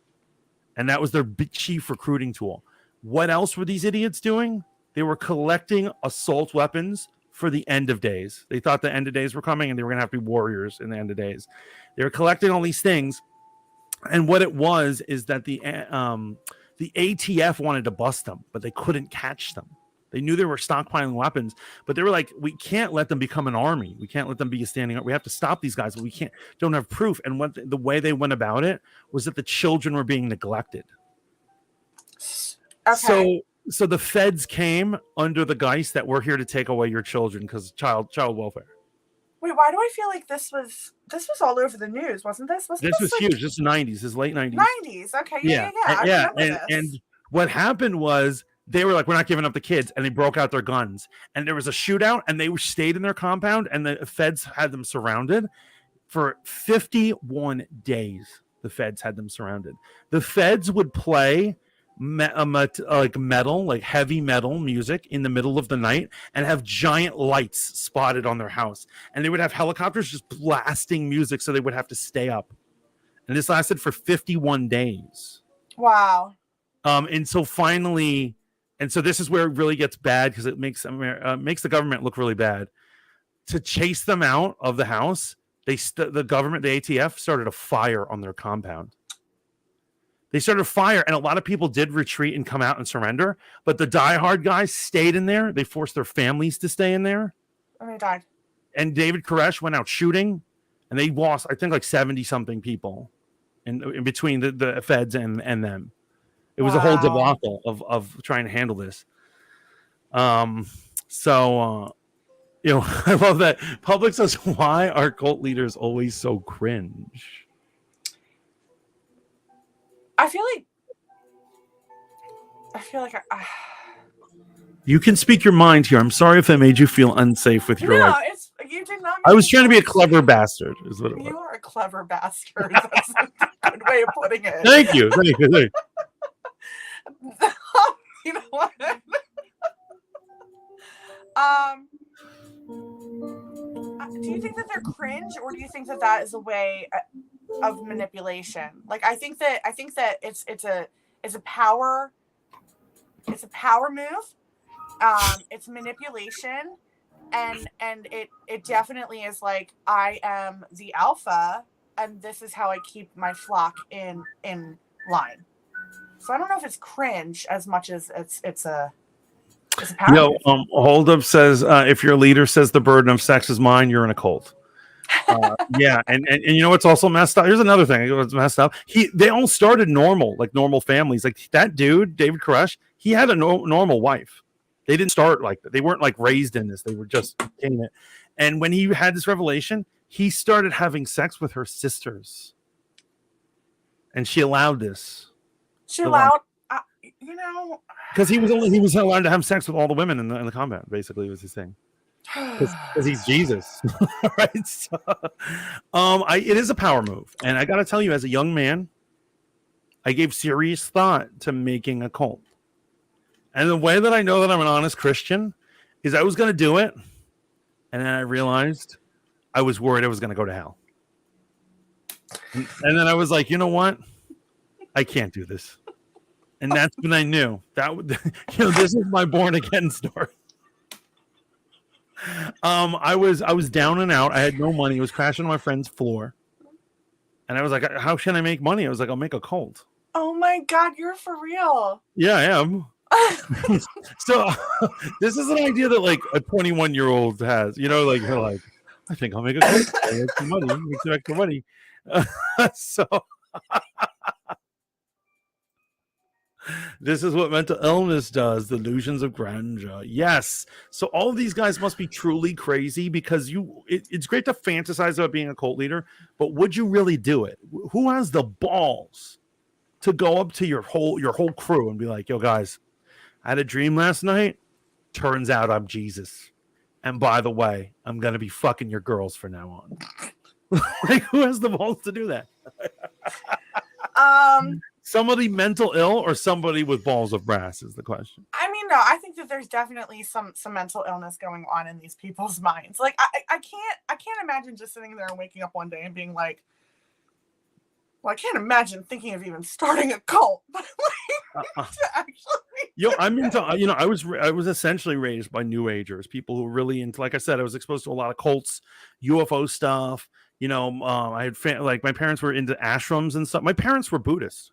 And that was their chief recruiting tool. What else were these idiots doing? They were collecting assault weapons for the end of days. They thought the end of days were coming and they were going to have to be warriors in the end of days. They were collecting all these things. And what it was is that the ATF wanted to bust them, but they couldn't catch them. They knew they were stockpiling weapons, but they were like, we can't let them become an army. We can't let them be standing up. We have to stop these guys, but we don't have proof. And the way they went about it was that the children were being neglected. Okay. So the feds came under the guise that we're here to take away your children because child welfare. Wait, why do I feel like this was all over the news? Wasn't this? This was like huge. This is 90s. This is late 90s. 90s. Okay. Yeah. I remember this. And what happened was they were like, we're not giving up the kids, and they broke out their guns. And there was a shootout, and they stayed in their compound, and the feds had them surrounded for 51 days. The feds had them surrounded. The feds would play like heavy metal music in the middle of the night and have giant lights spotted on their house. And they would have helicopters just blasting music, so they would have to stay up. And this lasted for 51 days. Wow. And so finally, and so this is where it really gets bad because it makes the government look really bad. To chase them out of the house, the government, the ATF, started a fire on their compound. They started a fire, and a lot of people did retreat and come out and surrender. But the diehard guys stayed in there. They forced their families to stay in there. And they died. And David Koresh went out shooting, and they lost, I think, like 70-something people in between the feds and them. It was a whole debacle of trying to handle this. I love that. Public says, why are cult leaders always so cringe? I feel like You can speak your mind here. I'm sorry if I made you feel unsafe with your life. You did not. I was trying to be a clever bastard, is what it was. You are a clever bastard. That's a good way of putting it. Thank you. Do you think that they're cringe, or do you think that that is a way of manipulation? Like, I think that it's a power move. It's manipulation, and it definitely is like, I am the alpha, and this is how I keep my flock in line. So I don't know if it's cringe as much as it's a power Yo, move. Hold Up says, if your leader says the burden of sex is mine, you're in a cult. Yeah, and you know what's also messed up? Here's another thing. What's messed up? They all started normal, like normal families. Like that dude, David Koresh, he had a normal wife. They didn't start like that. They weren't like raised in this. They were just in it. And when he had this revelation, he started having sex with her sisters, and she allowed this. She allowed, because he was allowed to have sex with all the women in the combat. Basically, was his thing. Because he's Jesus, right? So, it is a power move, and I got to tell you, as a young man, I gave serious thought to making a cult. And the way that I know that I'm an honest Christian is I was going to do it, and then I realized I was worried I was going to go to hell. And then I was like, you know what? I can't do this. And that's when I knew that this is my born again story. I was down and out. I had no money. I was crashing on my friend's floor, and I was like, "How can I make money?" I was like, "I'll make a cult." Oh my God, you're for real. Yeah, I am. So this is an idea that like a 21-year-old has. Like you're like, I think I'll make a cult. I make some money. Make some extra money. So. This is what mental illness does, the illusions of grandeur. Yes. So all of these guys must be truly crazy, because it's great to fantasize about being a cult leader, but would you really do it? Who has the balls to go up to your whole crew and be like, yo, guys, I had a dream last night. Turns out I'm Jesus. And by the way, I'm going to be fucking your girls from now on. Like, who has the balls to do that? Somebody mental ill or somebody with balls of brass is the question. I mean, no, I think that there's definitely some mental illness going on in these people's minds. Like, I can't imagine just sitting there and waking up one day and being like, well, I can't imagine thinking of even starting a cult. But like, I'm into, I was essentially raised by New Agers, people who were really into, like I said, I was exposed to a lot of cults, UFO stuff. I had like my parents were into ashrams and stuff. My parents were Buddhists.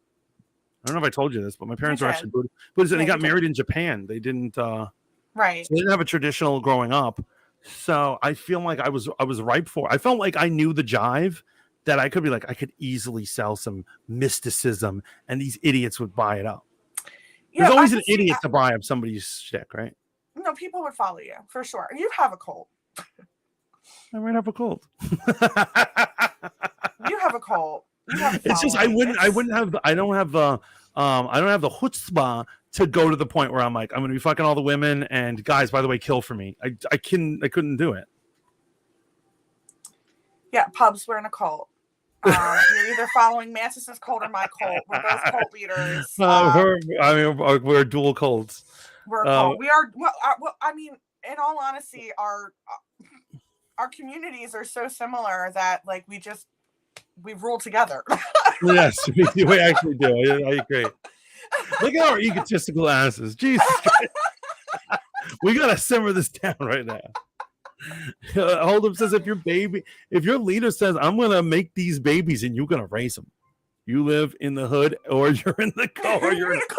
I don't know if I told you this, but my parents were actually Buddhists, and they got married in Japan. They didn't, right? So they didn't have a traditional growing up. So I feel like I was ripe for it. I felt like I knew the jive, that I could be like, I could easily sell some mysticism, and these idiots would buy it up. There's always an idiot to buy up somebody's shtick, right? No, people would follow you for sure. You have a cult. I might have a cult. You have a cult. It's just I don't have the chutzpah to go to the point where I'm like, I'm gonna be fucking all the women, and guys, by the way, kill for me. I couldn't do it. Yeah, pubs, we're in a cult. You're either following Mantis's cult or my cult. We're both cult leaders. We're dual cults. We're a cult. We are. Well, I mean, in all honesty, our communities are so similar that like we rule together. Yes, we actually do. I agree. Look at our egotistical asses. Jesus Christ. We gotta simmer this down right now. Hold Up says, if your leader says, I'm gonna make these babies and you're gonna raise them, you live in the hood or you're in the cult. Or you're in the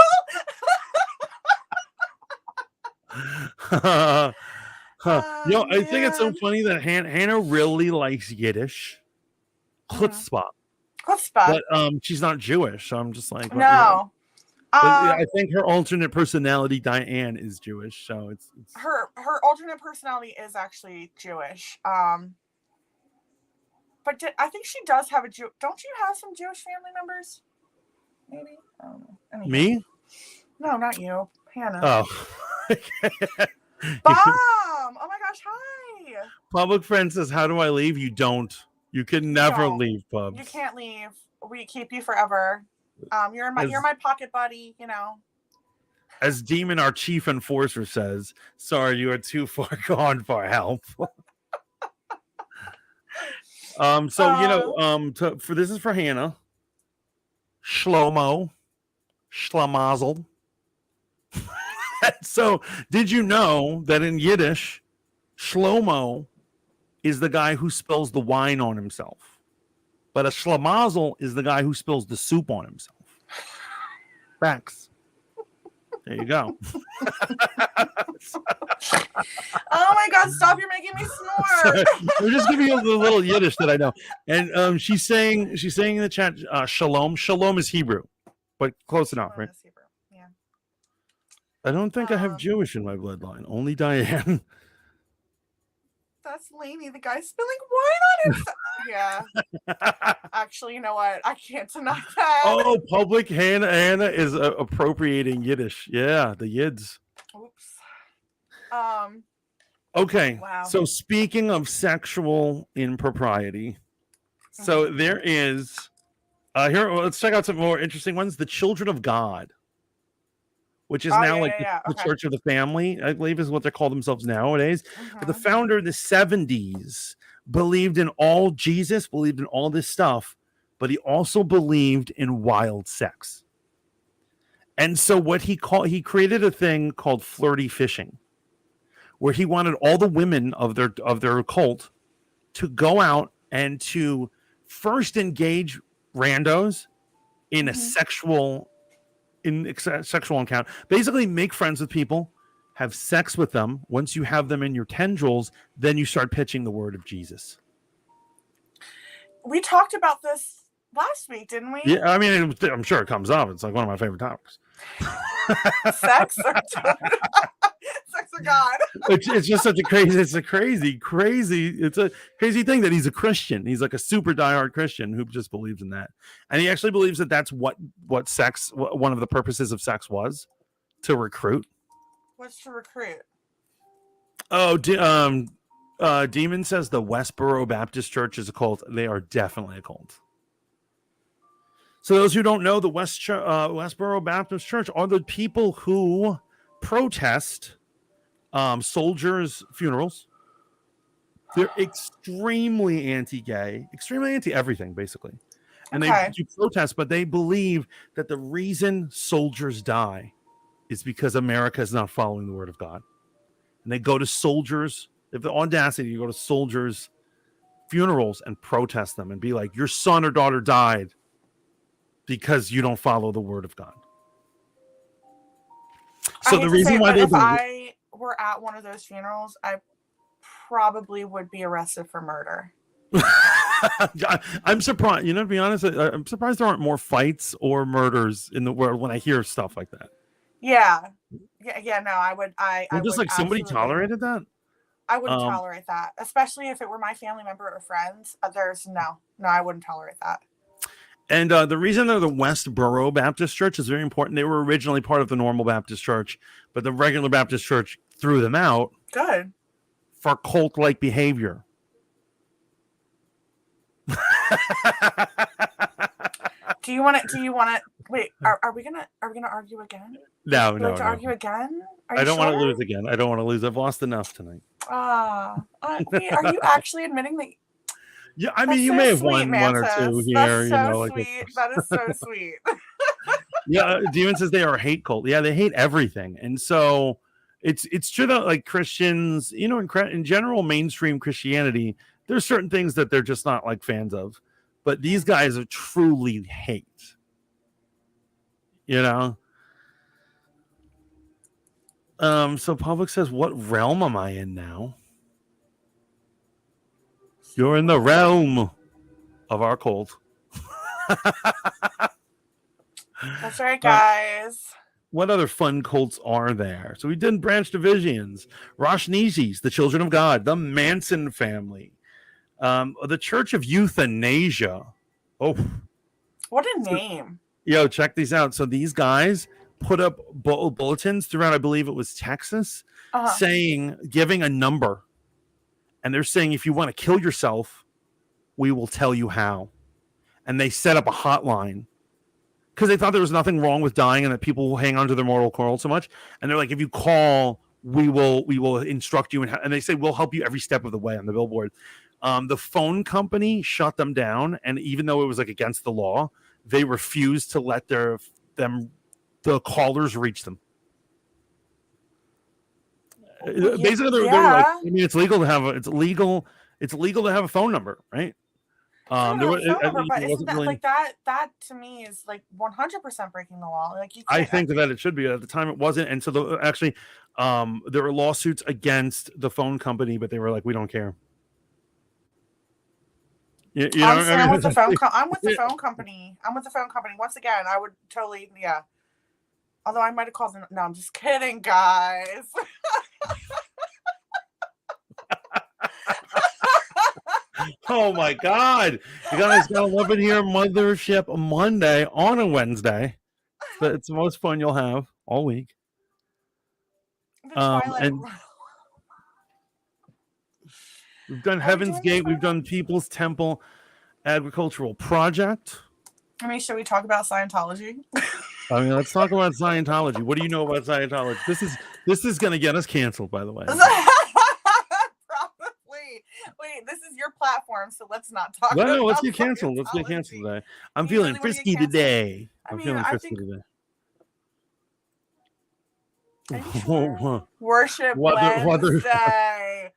cult. I think it's so funny that Hannah really likes Yiddish. Chutzpah. But she's not Jewish, so I'm just like, no. I think her alternate personality, Diane, is Jewish, so it's her alternate personality is actually Jewish. But I think she does have don't you have some Jewish family members? Maybe. Me? No, not you, Hannah. Oh. Bomb! Oh my gosh! Hi. Public friend says, "How do I leave?" You don't. You can never leave, Pubs. You can't leave. We keep you forever. You're my pocket buddy. As Demon, our chief enforcer, says, sorry, you are too far gone for help. For this is for Hannah. Shlomo. Schlamazel. So, did you know that in Yiddish, Shlomo is the guy who spills the wine on himself, but a Schlamazel is the guy who spills the soup on himself? Facts. There you go. Oh my God! Stop! You're making me snore. I'm just giving you a little Yiddish that I know. And she's saying in the chat, shalom. Shalom is Hebrew, but close enough, right? Hebrew. Yeah. I don't think I have Jewish in my bloodline. Only Diane. That's Lainey, the guy spilling wine on himself. Yeah. Actually, you know what? I can't deny that. Oh, public Hannah is appropriating Yiddish. Yeah, the Yids. Oops. Okay. Wow. So speaking of sexual impropriety, so there is here. Let's check out some more interesting ones. The Children of God, which is now the Church of the Family, I believe is what they call themselves nowadays. But the founder in the 70s believed in all Jesus, believed in all this stuff, but he also believed in wild sex. And so he created a thing called flirty fishing, where he wanted all the women of their cult to go out and to first engage randos in a sexual encounter. Basically, make friends with people, have sex with them. Once you have them in your tendrils, then you start pitching the word of Jesus. We talked about this last week, didn't we? Yeah, I mean, I'm sure it comes up. It's like one of my favorite topics. Sex or sex or God? It's just such a crazy. It's a crazy thing that he's a Christian. He's like a super diehard Christian who just believes in that, and he actually believes that that's what sex. One of the purposes of sex was to recruit. What's to recruit? Oh, Demon says the Westboro Baptist Church is a cult. They are definitely a cult. So those who don't know, the Westboro Baptist Church are the people who protest soldiers' funerals. They're extremely anti-gay, extremely anti-everything, basically. And they do protest, but they believe that the reason soldiers die is because America is not following the word of God. And they go to soldiers, if the audacity, you go to soldiers' funerals and protest them and be like, your son or daughter died because you don't follow the word of God. So the reason why if I were at one of those funerals, I probably would be arrested for murder. I'm surprised. To be honest, I'm surprised there aren't more fights or murders in the world when I hear stuff like that. Yeah. No, I would. Just like somebody tolerated that. I wouldn't tolerate that, especially if it were my family member or friends. I wouldn't tolerate that. And the reason they're the Westboro Baptist Church is very important. They were originally part of the normal Baptist Church, but the regular Baptist Church threw them out. Good. For cult-like behavior. Do you want to? Wait, are we gonna argue again? No. Argue again? I don't want to lose again. I don't want to lose. I've lost enough tonight. Wait, are you actually admitting that? Yeah, I mean, you may have won Mantis. one or two here. That's so sweet. That is so sweet. Yeah, Demon says they are a hate cult. Yeah, they hate everything, and so it's true that like Christians, in general, mainstream Christianity, there's certain things that they're just not like fans of, but these guys are truly hate. So Public says, what realm am I in now? You're in the realm of our cult. That's right, guys. What other fun cults are there? So we did Branch Davidians, Rosh Nizis, the Children of God, the Manson family, the Church of Euthanasia. Oh, what a name! Yo, check these out. So these guys put up bulletins throughout, I believe it was Texas, giving a number. And they're saying, if you want to kill yourself, we will tell you how. And they set up a hotline because they thought there was nothing wrong with dying and that people will hang on to their moral coil so much. And they're like, if you call, we will instruct you, and they say we'll help you every step of the way on the billboard. The phone company shut them down, and even though it was like against the law, they refused to let the callers reach them. Basically, they're like, I mean, it's legal to have a phone number, right? But isn't that really... that to me is like 100% breaking the law? Like, I think that it should be. At the time, it wasn't, and so there were lawsuits against the phone company, but they were like, we don't care. I'm with the phone company. I'm with the phone company. Once again, I would totally, Although I might have called them. No, I'm just kidding, guys. Oh my God! You guys gotta love it here, Mothership Monday on a Wednesday. It's the most fun you'll have all week. And we've done Heaven's Gate. We've done People's Temple Agricultural Project. I mean, should we talk about Scientology? I mean, let's talk about Scientology. What do you know about Scientology? This is going to get us canceled, by the way. Probably. Wait, this is your platform, so let's not talk about it. No, let's get canceled. Let's get canceled today. I'm feeling frisky today. I'm feeling frisky today. Sure? Worship Wednesday.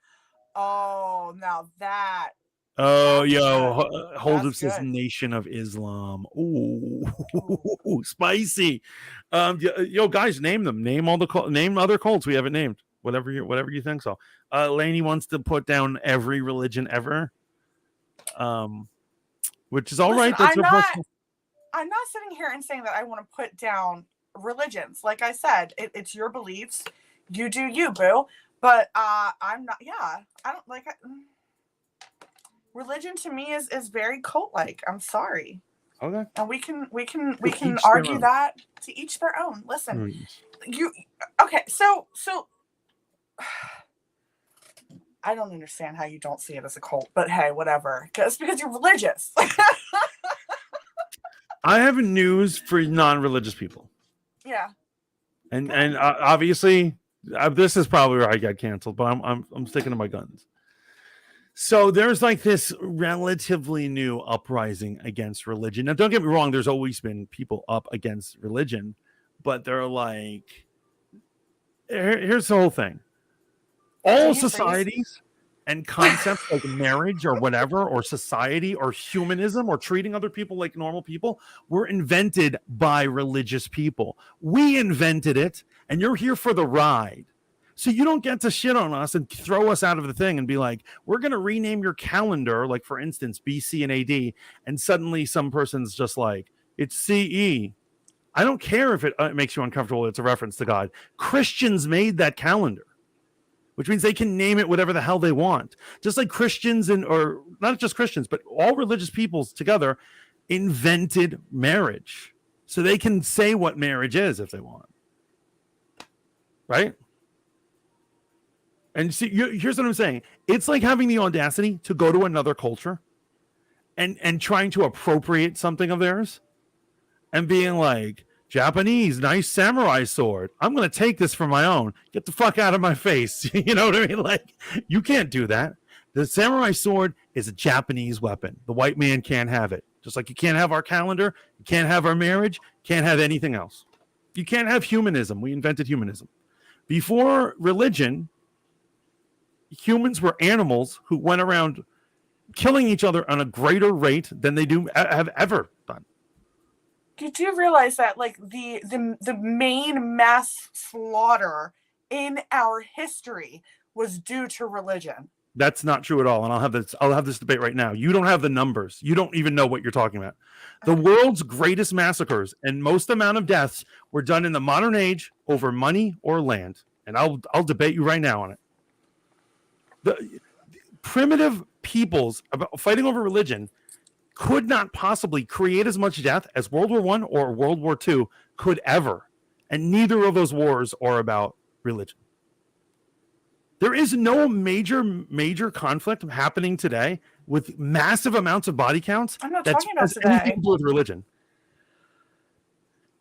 Oh, now that. Oh, hold up this Nation of Islam. Ooh, spicy. Guys, name them. Name other cults we haven't named. Whatever you think so. Lainey wants to put down every religion ever, which is all right. I'm not sitting here and saying that I want to put down religions. Like I said, it's your beliefs. You do you, boo. But I'm not. Yeah, I don't like it. Religion to me is very cult-like. I'm sorry. Okay. And we can argue that to each their own. Listen, So I don't understand how you don't see it as a cult, but hey, whatever. It's because you're religious. I have news for non-religious people. Yeah. And obviously, this is probably where I got canceled, but I'm sticking to my guns. So there's like this relatively new uprising against religion. Now, don't get me wrong. There's always been people up against religion, but they're like, here's the whole thing. All societies and concepts like marriage or whatever, or society or humanism or treating other people like normal people were invented by religious people. We invented it, and you're here for the ride. So you don't get to shit on us and throw us out of the thing and be like, we're going to rename your calendar, like, for instance, BC and AD, and suddenly some person's just like, it's CE. I don't care if it makes you uncomfortable. It's a reference to God. Christians made that calendar, which means they can name it whatever the hell they want. Just like Christians, or not just Christians, but all religious peoples together invented marriage. So they can say what marriage is if they want. Right? And see, here's what I'm saying. It's like having the audacity to go to another culture and trying to appropriate something of theirs and being like, Japanese, nice samurai sword. I'm going to take this for my own. Get the fuck out of my face. You know what I mean? Like, you can't do that. The samurai sword is a Japanese weapon. The white man can't have it. Just like you can't have our calendar, you can't have our marriage, can't have anything else. You can't have humanism. We invented humanism. Before religion, humans were animals who went around killing each other on a greater rate than they have ever done. Did you realize that, like, the main mass slaughter in our history was due to religion? That's not true at all. And I'll have this debate right now. You don't have the numbers. You don't even know what you're talking about. The world's greatest massacres and most amount of deaths were done in the modern age over money or land. And I'll debate you right now on it. The primitive peoples fighting over religion could not possibly create as much death as World War I or World War II could ever. And neither of those wars are about religion. There is no major conflict happening today with massive amounts of body counts. I'm not talking about today. Anything to do with religion.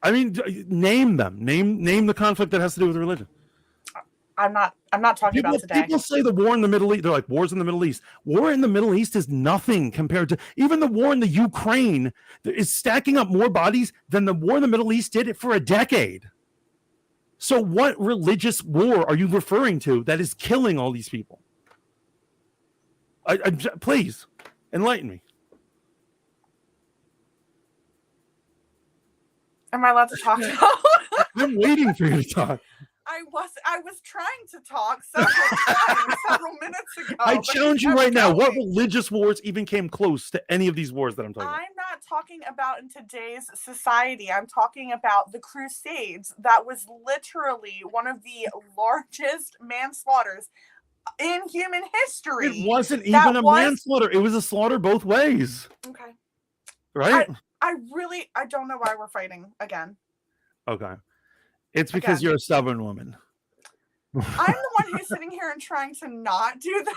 I mean, name them. Name the conflict that has to do with religion. I'm not talking about today. People say the war in the Middle East. They're like, wars in the Middle East. War in the Middle East is nothing compared to even the war in the Ukraine. Is stacking up more bodies than the war in the Middle East did it for a decade. So what religious war are you referring to that is killing all these people? Please enlighten me. Am I allowed to talk now? I'm waiting for you to talk. I was trying to talk several minutes ago. I challenge you right now. What religious wars even came close to any of these wars that I'm talking about? I'm not talking about in today's society. I'm talking about the Crusades. That was literally one of the largest manslaughters in human history. It wasn't even a manslaughter. It was a slaughter both ways. Okay. Right? I don't know why we're fighting again. Okay. It's because you're a stubborn woman. I'm the one who's sitting here and trying to not do this.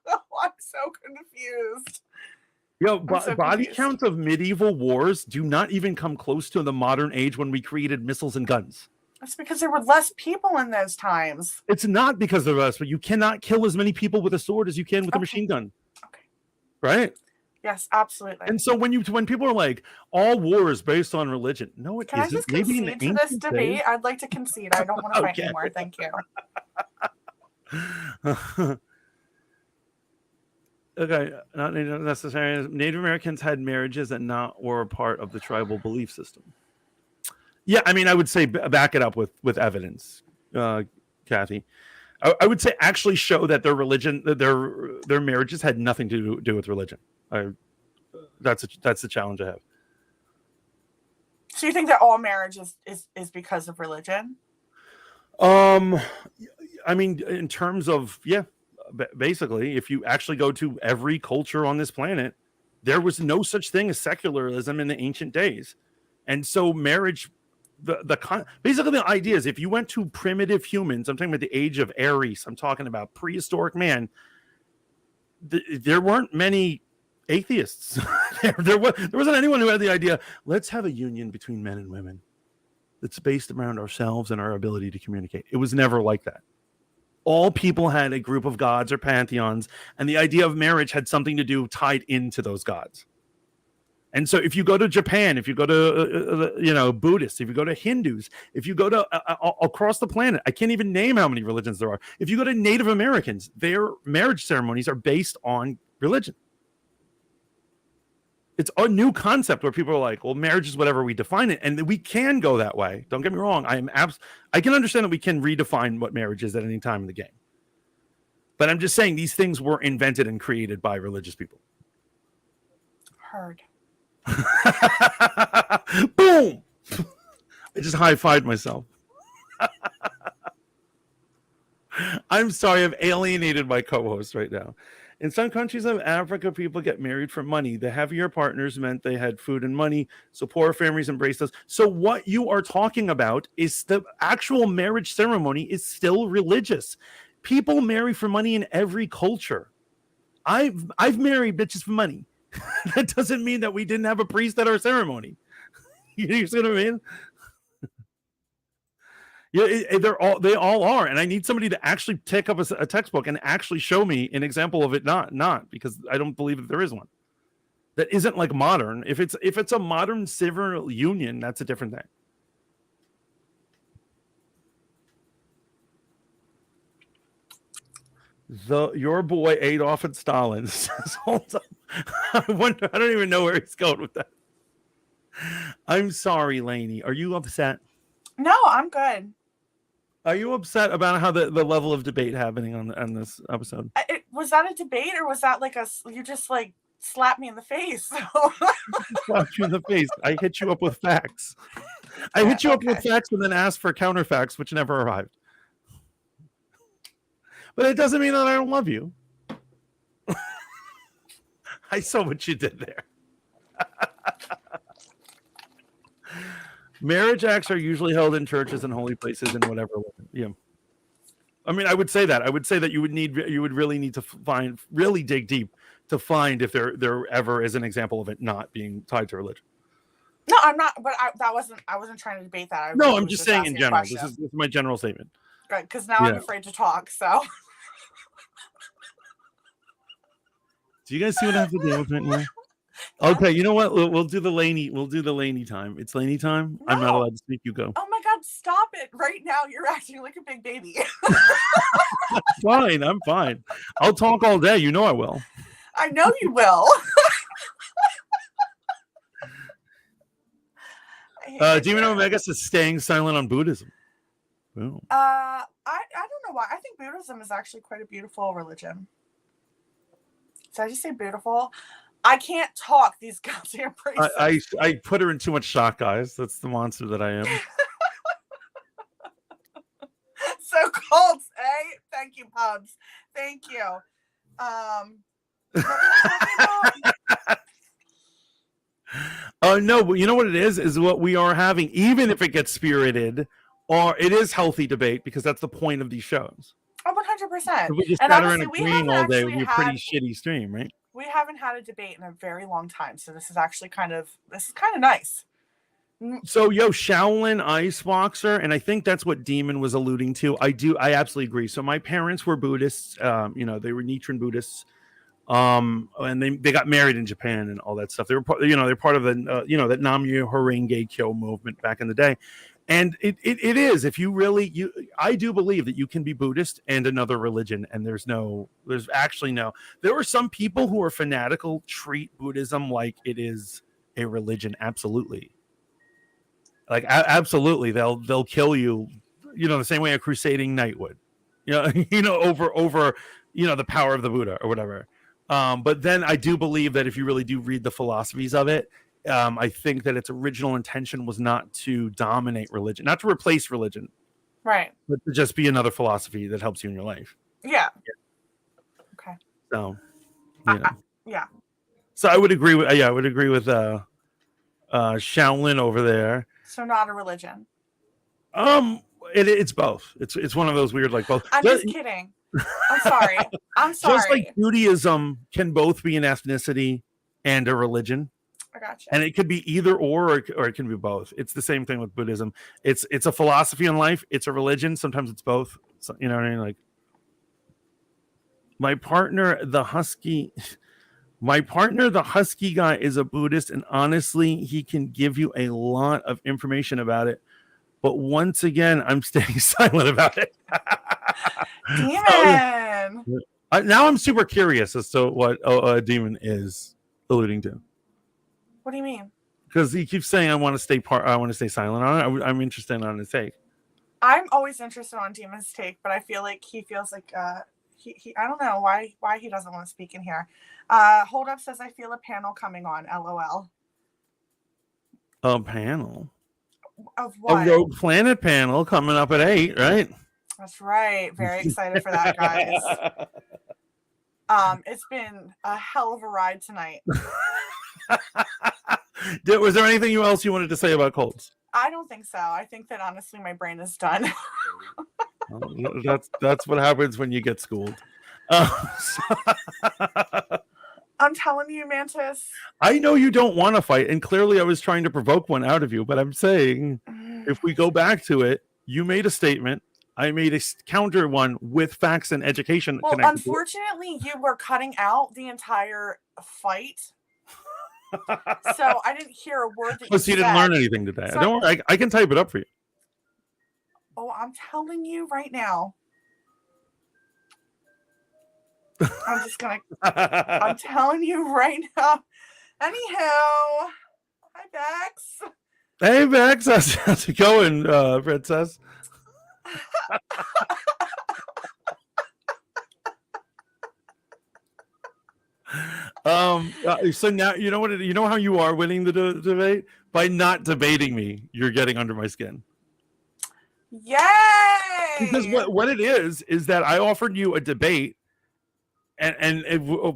I'm so confused. Yo, body counts of medieval wars do not even come close to the modern age when we created missiles and guns. That's because there were less people in those times. It's not because of us, but you cannot kill as many people with a sword as you can with a machine gun. Okay. Right? Yes, absolutely. And so when people are like, all war is based on religion. No, it Can isn't. I just concede to this debate? I'd like to concede. I don't want to fight anymore. Thank you. Okay, not necessarily. Native Americans had marriages that were a part of the tribal belief system. Yeah, I mean, I would say back it up with evidence, Kathy. I would say actually show that their religion, their marriages had nothing to do with religion. That's the challenge I have. So you think that all marriage is because of religion? I mean, in terms of, yeah, basically, if you actually go to every culture on this planet, there was no such thing as secularism in the ancient days. And so marriage, basically the idea is if you went to primitive humans, I'm talking about the age of Aries, I'm talking about prehistoric man, there weren't many atheists. there wasn't anyone who had the idea, let's have a union between men and women that's based around ourselves and our ability to communicate. It was never like that. All people had a group of gods or pantheons, and the idea of marriage had something to do tied into those gods. And so if you go to Japan, if you go to Buddhists, if you go to Hindus, if you go to across the planet, I can't even name how many religions there are. If you go to Native Americans, their marriage ceremonies are based on religion. It's a new concept where people are like, well, marriage is whatever we define it. And we can go that way. Don't get me wrong. I can understand that we can redefine what marriage is at any time in the game. But I'm just saying these things were invented and created by religious people. Heard. Boom! I just high-fived myself. I'm sorry, I've alienated my co-host right now. In some countries of Africa, people get married for money. The heavier partners meant they had food and money, so poor families embraced us. So what you are talking about is the actual marriage ceremony is still religious. People marry for money in every culture. I've married bitches for money. That doesn't mean that we didn't have a priest at our ceremony. You see what I mean? Yeah, they all are, and I need somebody to actually take up a textbook and actually show me an example of it. Not because I don't believe that there is one that isn't like modern. If it's a modern civil union, that's a different thing. Your boy Adolf and Stalin says, hold on. I don't even know where he's going with that. I'm sorry, Lainey. Are you upset? No, I'm good. Are you upset about how the level of debate happening on this episode? Was that a debate, or was that like you just like slapped me in the face? Slapped you in the face. I hit you up with facts. I hit you up with facts and then asked for counterfacts, which never arrived. But it doesn't mean that I don't love you. I saw what you did there. Marriage acts are usually held in churches and holy places and whatever. Yeah. I mean, I would say that. I would say that you would really need to really dig deep to find if there ever is an example of it not being tied to religion. No, I'm not. But I wasn't trying to debate that. No, really I'm was just saying in asking a general. question. This is my general statement. Good, because now Yeah. I'm afraid to talk. So. Do you guys see what I have to deal with right now? Okay, you know what? We'll do the Lainey. We'll do the Lainey time. It's Lainey time. I'm not No. allowed to speak. You go. Oh my God! Stop it right now! You're acting like a big baby. Fine, I'm fine. I'll talk all day. You know I will. I know you will. Demon Omega says staying silent on Buddhism. Boom. I don't know why. I think Buddhism is actually quite a beautiful religion. Did I just say beautiful? I can't talk. These goddamn bracelets. I put her in too much shock, guys. That's the monster that I am. So cold, eh? Thank you, Pubs. Thank you. What were we talking about? No, but you know what it is what we are having, even if it gets spirited, or it is healthy debate, because that's the point of these shows. Oh, 100%. If we just And sat around honestly, agreeing all day, it would be a pretty shitty stream, right? We haven't had a debate in a very long time, so this is actually kind of nice. So, Shaolin Ice Boxer, and I think that's what Demon was alluding to. I absolutely agree. So my parents were Buddhists. They were Nichiren Buddhists. And they got married in Japan and all that stuff. They were they're part of the that Namyu Horenge Kyo movement back in the day. And it is, if you really, I do believe that you can be Buddhist and another religion, and there's actually no. There are some people who are fanatical, treat Buddhism like it is a religion. Absolutely, like absolutely, they'll kill you, the same way a crusading knight would, over the power of the Buddha or whatever. But then I do believe that if you really do read the philosophies of it, I think that its original intention was not to dominate religion, not to replace religion, right? But to just be another philosophy that helps you in your life. Yeah. Okay. So, yeah. So I would agree with Shaolin over there. So not a religion. It's both. It's one of those weird both. I'm just kidding. I'm sorry. Just like Judaism can both be an ethnicity and a religion. I gotcha. And it could be either or it can be both. It's the same thing with Buddhism. It's a philosophy in life. It's a religion. Sometimes it's both. So, you know what I mean? Like my partner, the husky guy, is a Buddhist, and honestly, he can give you a lot of information about it. But once again, I'm staying silent about it. Demon. Now I'm super curious as to what Demon is alluding to. What do you mean? Because he keeps saying I want to stay silent on it. I'm interested on his take. I'm always interested on Demon's take, but I feel like he feels like he I don't know why he doesn't want to speak in here. Hold Up says I feel a panel coming on. LOL. A panel of what? A Rogue Planet panel coming up at 8, right? That's right. Very excited for that, guys. It's been a hell of a ride tonight. Was there anything else you wanted to say about cults? I don't think so. I think that honestly my brain is done. That's what happens when you get schooled. I'm telling you, Mantis. I know you don't want to fight, and clearly I was trying to provoke one out of you, but I'm saying if we go back to it, you made a statement. I made a counter one with facts and education. Well, unfortunately, you were cutting out the entire fight. So I didn't hear a word that you said. You didn't learn anything today. So don't worry, I can type it up for you. Oh, I'm telling you right now. I'm telling you right now. Anyhow, hi, Bex. Hey, Bex. How's it going, Princess? So now you know what? You know how you are winning the debate by not debating me. You're getting under my skin. Yay! Because what it is that I offered you a debate, and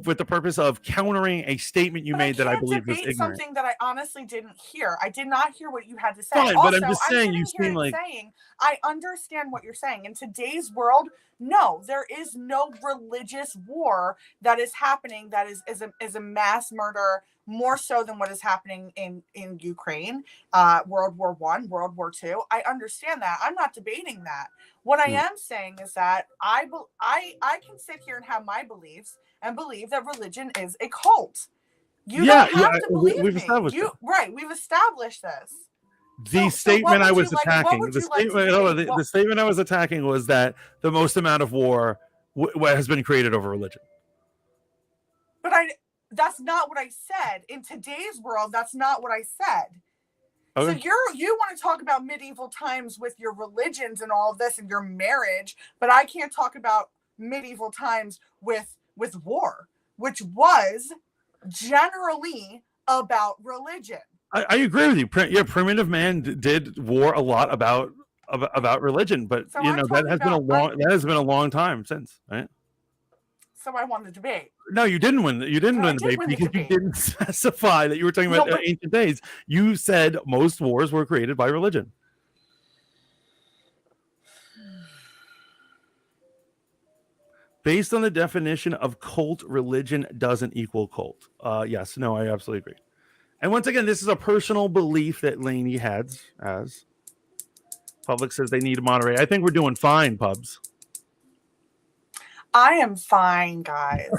with the purpose of countering a statement you made that I believe was ignorant. Something that I honestly didn't hear. I did not hear what you had to say. Fine, also, but I'm just saying you seem like I understand what you're saying. In today's world, no, there is no religious war that is happening that is a mass murder more so than what is happening in Ukraine, World War I, World War II. I understand that. I'm not debating that. What I am saying is that I can sit here and have my beliefs and believe that religion is a cult. You don't have to believe we've me. established Right, we've established this. The statement I was what attacking, would the you like to statement, debate? the statement I was attacking was that the most amount of war has been created over religion. But that's not what I said. In today's world, that's not what I said. Okay. So you want to talk about medieval times with your religions and all of this and your marriage, but I can't talk about medieval times with war, which was generally about religion. I agree with you. Yeah, primitive man did war a lot about religion, but so that has been a long time since, right? So I won the debate. No, you didn't win. You didn't win the debate because you didn't specify that you were talking about ancient days. You said most wars were created by religion. Based on the definition of cult, religion doesn't equal cult. Yes, no, I absolutely agree. And once again, this is a personal belief that Lainey has. As public says they need to moderate. I think we're doing fine, pubs. I am fine, guys.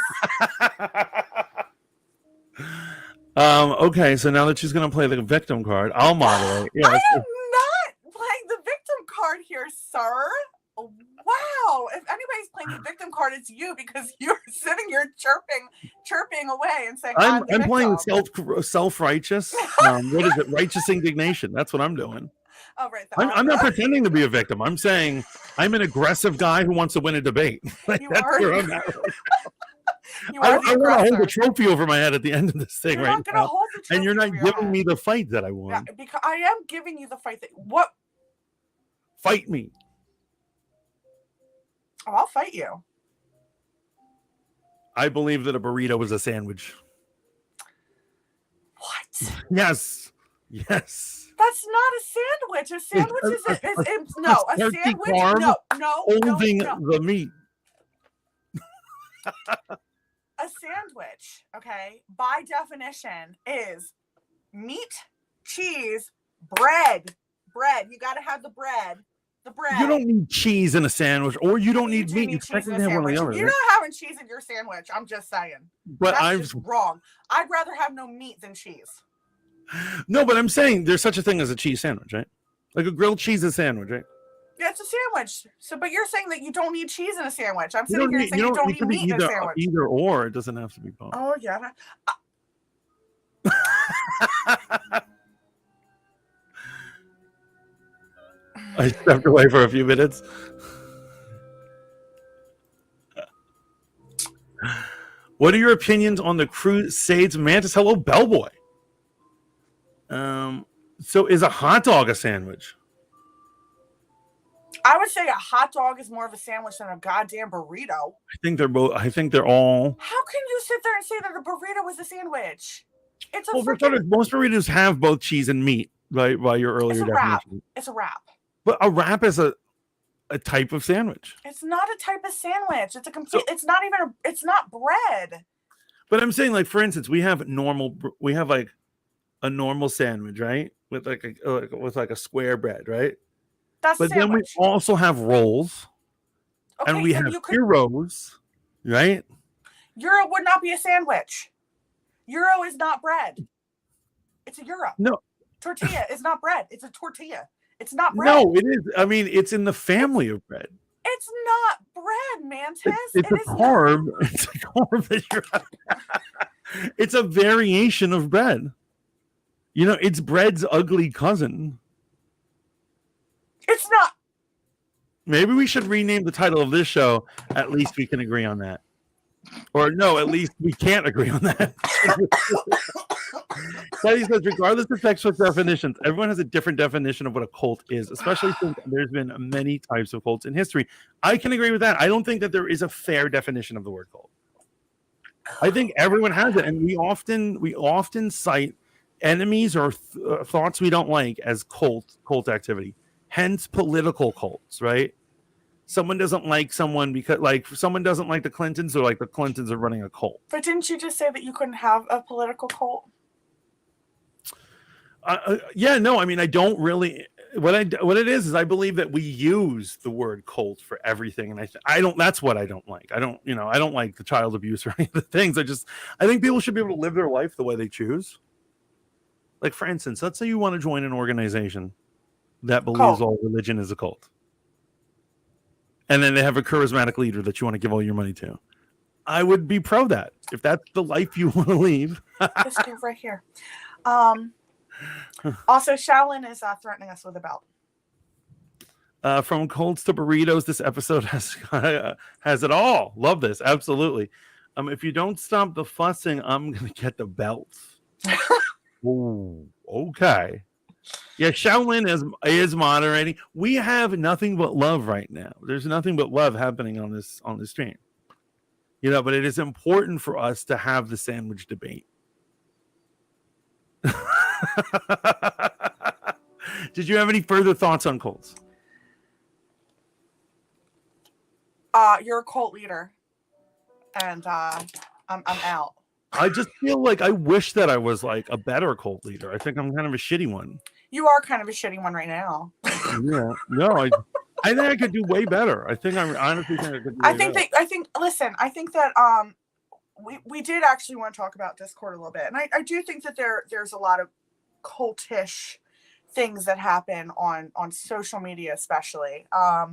Okay, so now that she's going to play the victim card, I'll moderate. Yeah, I am not playing the victim card here, sir. Wow, if anybody's playing the victim card, it's you, because you're sitting here chirping away and saying I'm playing self-righteous. What is it? Righteous indignation. That's what I'm doing. Oh, right. I'm not pretending to be a victim. I'm saying I'm an aggressive guy who wants to win a debate. That's where I'm at right now. I want to hold the trophy over my head at the end of this thing right now. And you're not giving me the fight that I want. Yeah, because I am giving you the fight that what? Fight me. Oh, I'll fight you. I believe that a burrito is a sandwich. What? Yes. That's not a sandwich. A sandwich is a sandwich. Holding the meat. A sandwich, okay, by definition, is meat, cheese, bread. You got to have the bread. The bread. You don't need cheese in a sandwich, or you don't need meat. You're not having cheese in your sandwich. I'm just saying. But I'm just wrong. I'd rather have no meat than cheese. No, but I'm saying there's such a thing as a cheese sandwich, right? Like a grilled cheese sandwich, right? Yeah, it's a sandwich. So, but you're saying that you don't need cheese in a sandwich. I'm sitting here saying you don't need meat in a sandwich. Either or, it doesn't have to be both. Oh yeah. I stepped away for a few minutes. What are your opinions on the Crusades Mantis? Hello, Bellboy. So is a hot dog a sandwich? I would say a hot dog is more of a sandwich than a goddamn burrito. I think they're both. I think they're all. How can you sit there and say that a burrito is a sandwich? It's a most burritos have both cheese and meat, right? By your earlier definition. It's a wrap. But a wrap is a type of sandwich. It's not a type of sandwich. It's a complete. It's not even. It's not bread. But I'm saying, like, for instance, we have like a normal sandwich, right? With like a square bread, right? That's but then we also have rolls, and we have gyros, right? Gyro would not be a sandwich. Gyro is not bread. It's a gyro. No, tortilla is not bread. It's a tortilla. It's not bread. No, it is. I mean, it's in the family of bread. It's not bread, Mantis. It's a carb. It's a carb that you're having. It's a variation of bread. You know, it's bread's ugly cousin. It's not. Maybe we should rename the title of this show. At least we can agree on that. Or no, at least we can't agree on that. Teddy says, regardless of textual definitions, everyone has a different definition of what a cult is, especially since there's been many types of cults in history. I can agree with that. I don't think that there is a fair definition of the word cult. I think everyone has it, and we often cite enemies or thoughts we don't like as cult activity. Hence, political cults, right? Someone doesn't like someone because, like, someone doesn't like the Clintons, or like the Clintons are running a cult. But didn't you just say that you couldn't have a political cult? Yeah, no, I mean, I don't really. What it is I believe that we use the word cult for everything, and I don't. That's what I don't like. I don't, I don't like the child abuse or any of the things. I think people should be able to live their life the way they choose. Like, for instance, let's say you want to join an organization that believes Cult. all religion is a cult, and then they have a charismatic leader that you want to give all your money to. I would be pro that if that's the life you want to leave. This dude right here. Also, Shaolin is threatening us with a belt. From colds to burritos, this episode has it all. Love this, absolutely. If you don't stop the fussing, I'm gonna get the belts. Ooh, okay. Yeah, Shaolin is moderating. We have nothing but love right now. There's nothing but love happening on this stream. But it is important for us to have the sandwich debate. Did you have any further thoughts on cults? You're a cult leader, and I'm out. I just feel like I wish that I was like a better cult leader. I think I'm kind of a shitty one. You are kind of a shitty one right now. Yeah, no, I think I could do way better. I honestly think I could do way better. I think that we did actually want to talk about Discord a little bit, and I do think that there's a lot of cultish things that happen on social media, especially. I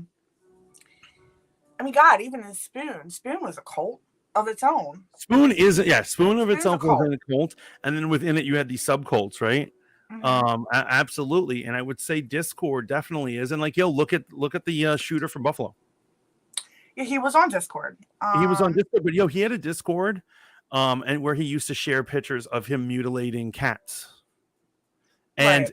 mean, God, even in Spoon was a cult of its own. Spoon of itself was in a cult, and then within it you had these sub cults, right? Mm-hmm. Absolutely, and I would say Discord definitely is. And like, look at the shooter from Buffalo. Yeah, he was on Discord. He was on Discord, but he had a Discord, and where he used to share pictures of him mutilating cats. And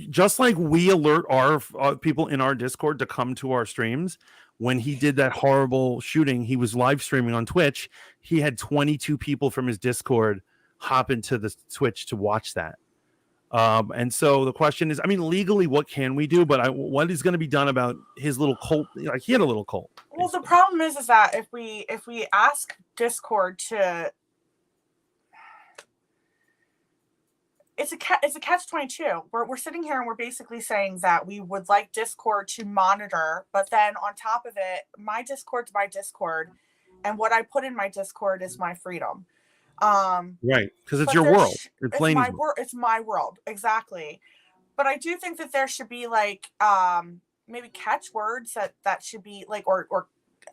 just like we alert our people in our Discord to come to our streams, when he did that horrible shooting, he was live streaming on Twitch. He had 22 people from his Discord hop into the Twitch to watch that. And so the question is, I mean, legally, what can we do? But what is going to be done about his little cult? Like, he had a little cult. Well, the problem is that if we ask Discord to, it's a catch-22. We're sitting here and we're basically saying that we would like Discord to monitor, but then on top of it, my Discord's my Discord, and what I put in my Discord is my freedom. Right, because it's your world. It's my world, exactly. But I do think that there should be like maybe catchwords that should be like, or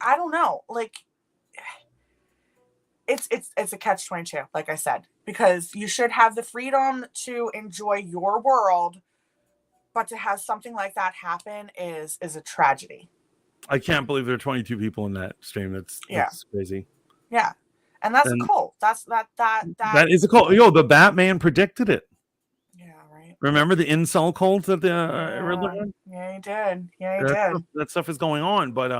I don't know, like it's a catch-22, like I said, because you should have the freedom to enjoy your world, but to have something like that happen is a tragedy. I can't believe there are 22 people in that stream. That's crazy. Yeah. And that's a cult. That is a cult. The Batman predicted it. Yeah, right. Remember the incel cult that Yeah, he did. Yeah, he did. That stuff is going on, but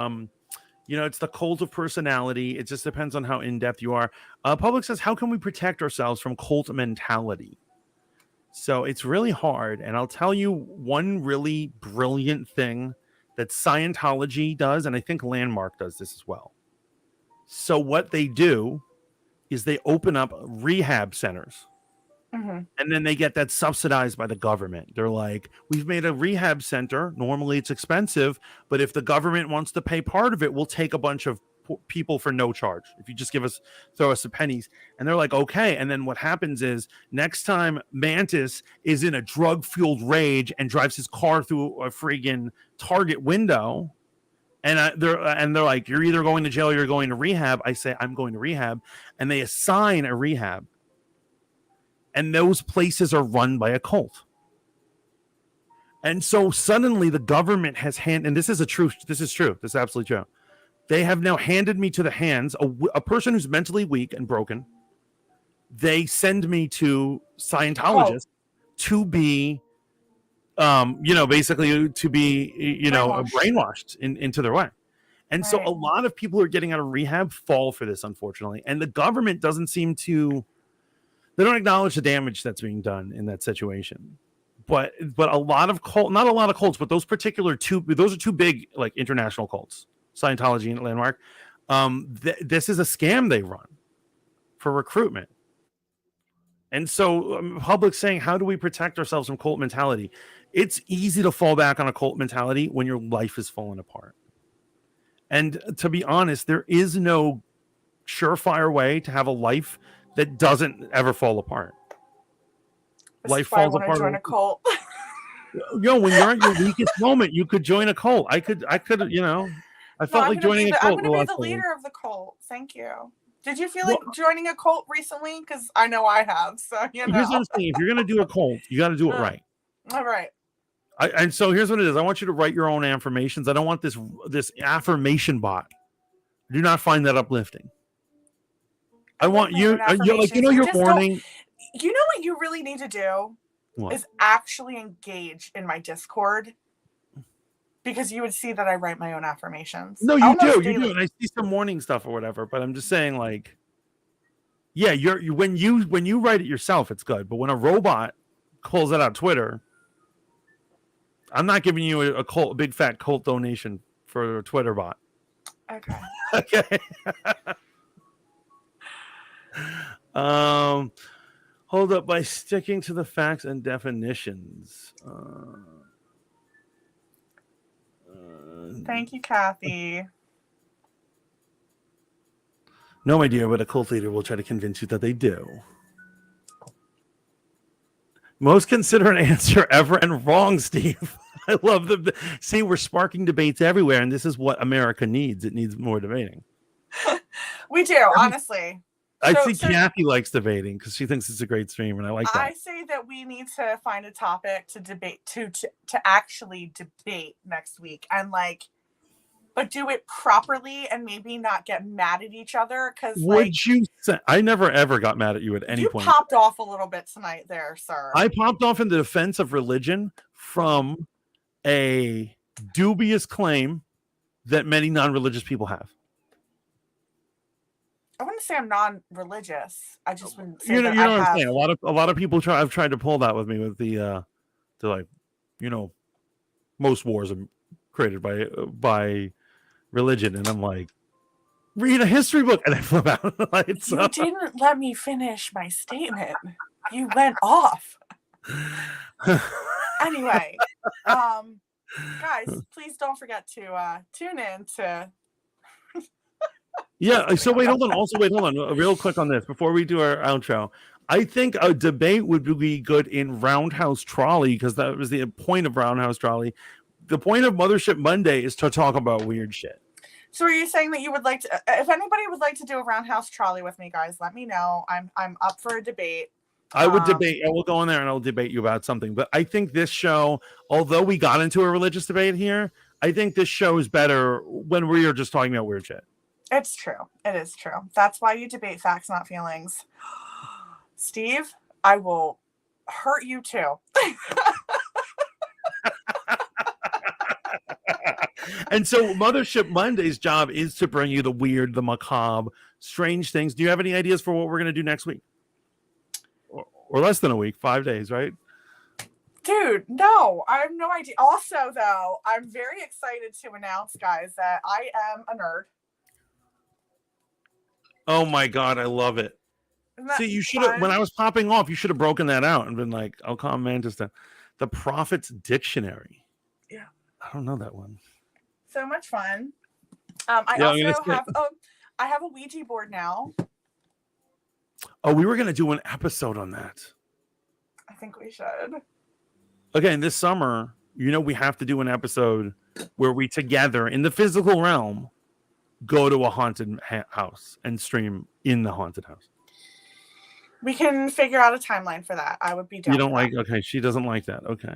it's the cult of personality. It just depends on how in depth you are. Public says, how can we protect ourselves from cult mentality? So it's really hard, and I'll tell you one really brilliant thing that Scientology does, and I think Landmark does this as well. So what they do is they open up rehab centers, and then they get that subsidized by the government. They're like, we've made a rehab center. Normally it's expensive, but if the government wants to pay part of it, we'll take a bunch of people for no charge. If you just throw us some pennies. And they're like, okay. And then what happens is next time Mantis is in a drug-fueled rage and drives his car through a friggin' Target window, and they're like, you're either going to jail or you're going to rehab. I say, I'm going to rehab. And they assign a rehab. And those places are run by a cult. And so suddenly the government has and this is true. This is absolutely true. They have now handed me to the hands, a person who's mentally weak and broken. They send me to Scientologists to be, basically to be, brainwashed into their way. And so a lot of people who are getting out of rehab fall for this, unfortunately. And the government doesn't seem to, they don't acknowledge the damage that's being done in that situation. But a lot of not a lot of cults, but those are two big, like, international cults, Scientology and Landmark. This is a scam they run for recruitment. And so public saying, how do we protect ourselves from cult mentality? It's easy to fall back on a cult mentality when your life is falling apart. And to be honest, there is no surefire way to have a life that doesn't ever fall apart. This Life is why falls I want apart. to join a cult. When you're at your weakest moment, you could join a cult. I could, I felt like joining a cult. I'm going to be the leader of the cult. Thank you. Did you feel like joining a cult recently? Because I know I have. So, Here's what I'm saying. If you're going to do a cult, you got to do it right. All right. And so here's what it is. I want you to write your own affirmations. I don't want this affirmation bot. I do not find that uplifting. I want you, your morning. You know what you really need to do? What? Is actually engage in my Discord. Because you would see that I write my own affirmations. No, you do. And I see some morning stuff or whatever, but I'm just saying, like, yeah, when you write it yourself, it's good. But when a robot calls it out Twitter, I'm not giving you a big fat cult donation for a Twitter bot. Okay. Okay. Hold up by sticking to the facts and definitions. Thank you, Kathy. No idea, but a cult leader will try to convince you that they do. Most considerate answer ever and wrong, Steve. I love the. See, we're sparking debates everywhere, and this is what America needs. It needs more debating. We do, honestly. I think Kathy likes debating because she thinks it's a great stream, and I like that. I say that we need to find a topic to debate to actually debate next week, and but do it properly and maybe not get mad at each other. Because you say? I never ever got mad at you at any point. You popped off a little bit tonight, there, sir. I popped off in the defense of religion from a dubious claim that many non-religious people have. I wouldn't say I'm non-religious. I just wouldn't say you know what I'm saying. A lot of people have tried to pull that with me with the most wars are created by religion, and I'm like, read a history book, and I flip out. You didn't let me finish my statement. You went off. Anyway, guys, please don't forget to tune in to. Yeah. So hold on. Real quick on this before we do our outro. I think a debate would be good in Roundhouse Trolley because that was the point of Roundhouse Trolley. The point of Mothership Monday is to talk about weird shit. So are you saying that you would like to, if anybody would like to do a Roundhouse Trolley with me, guys, let me know. I'm up for a debate. I would debate. I will go in there and I'll debate you about something. But I think this show, although we got into a religious debate here, I think this show is better when we are just talking about weird shit. It's true. It is true. That's why you debate facts, not feelings. Steve, I will hurt you too. And so Mothership Monday's job is to bring you the weird, the macabre, strange things. Do you have any ideas for what we're going to do next week? Or less than a week, 5 days, right? Dude, no, I have no idea. Also, though, I'm very excited to announce, guys, that I am a nerd. Oh my God, I love it. See, you should have, when I was popping off, you should have broken that out and been like, I'll call Mantis the Prophet's Dictionary. Yeah. I don't know that one. So much fun. I have a Ouija board now. Oh, we were going to do an episode on that. I think we should. Okay, and this summer, we have to do an episode where we together in the physical realm go to a haunted house and stream in the haunted house. We can figure out a timeline for that. I would be down. You don't like? Okay, she doesn't like that. Okay.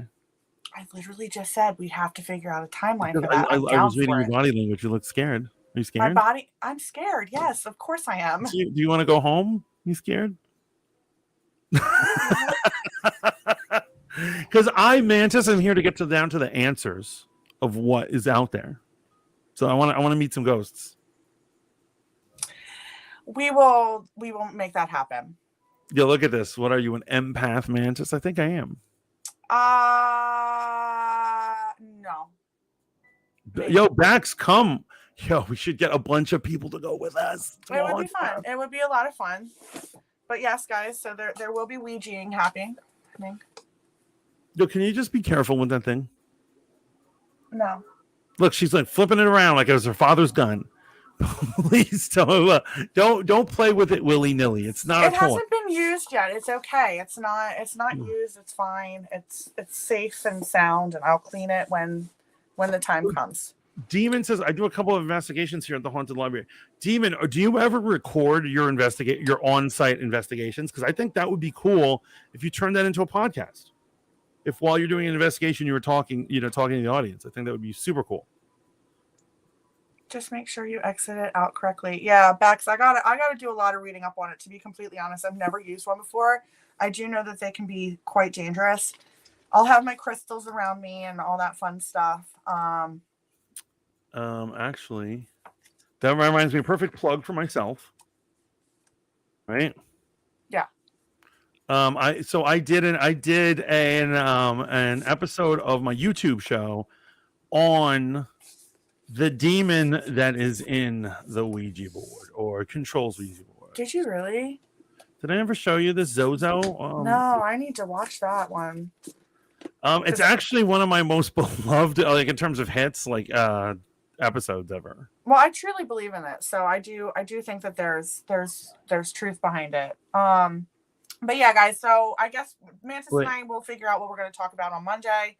I literally just said we have to figure out a timeline for that. I was reading your body language. You look scared. Are you scared? I'm scared. Yes, of course I am. Do you want to go home? You scared? Because Mantis, am here to get down to the answers of what is out there. So I want to meet some ghosts. We will make that happen. Yeah, look at this. What are you, an empath, Mantis? I think I am. No. Maybe. Yo, Bax, come. Yo, we should get a bunch of people to go with us. It would be fun. It would be a lot of fun. But yes, guys, so there will be Ouijaing happening. Yo, can you just be careful with that thing? No. Look, she's like flipping it around like it was her father's gun. Please don't play with it willy nilly. It's not. It hasn't been used yet. It's okay. It's not used. It's fine. It's safe and sound, and I'll clean it when the time comes. Demon says, I do a couple of investigations here at the Haunted Library. Demon, do you ever record your on-site investigations? Because I think that would be cool if you turn that into a podcast. If while you're doing an investigation, you were talking to the audience. I think that would be super cool. Just make sure you exit it out correctly. Yeah, Bex, I gotta do a lot of reading up on it, to be completely honest. I've never used one before. I do know that they can be quite dangerous. I'll have my crystals around me and all that fun stuff. Actually, that reminds me, a perfect plug for myself. Right? Yeah. I did an episode of my YouTube show on the demon that is in the Ouija board or controls Ouija board. Did you really? Did I ever show you this Zozo? No, I need to watch that one. It's actually one of my most beloved, like in terms of hits, like episodes ever. Well, I truly believe in it, so I do think that there's truth behind it. But yeah, guys. So I guess Mantis and I will figure out what we're going to talk about on Monday.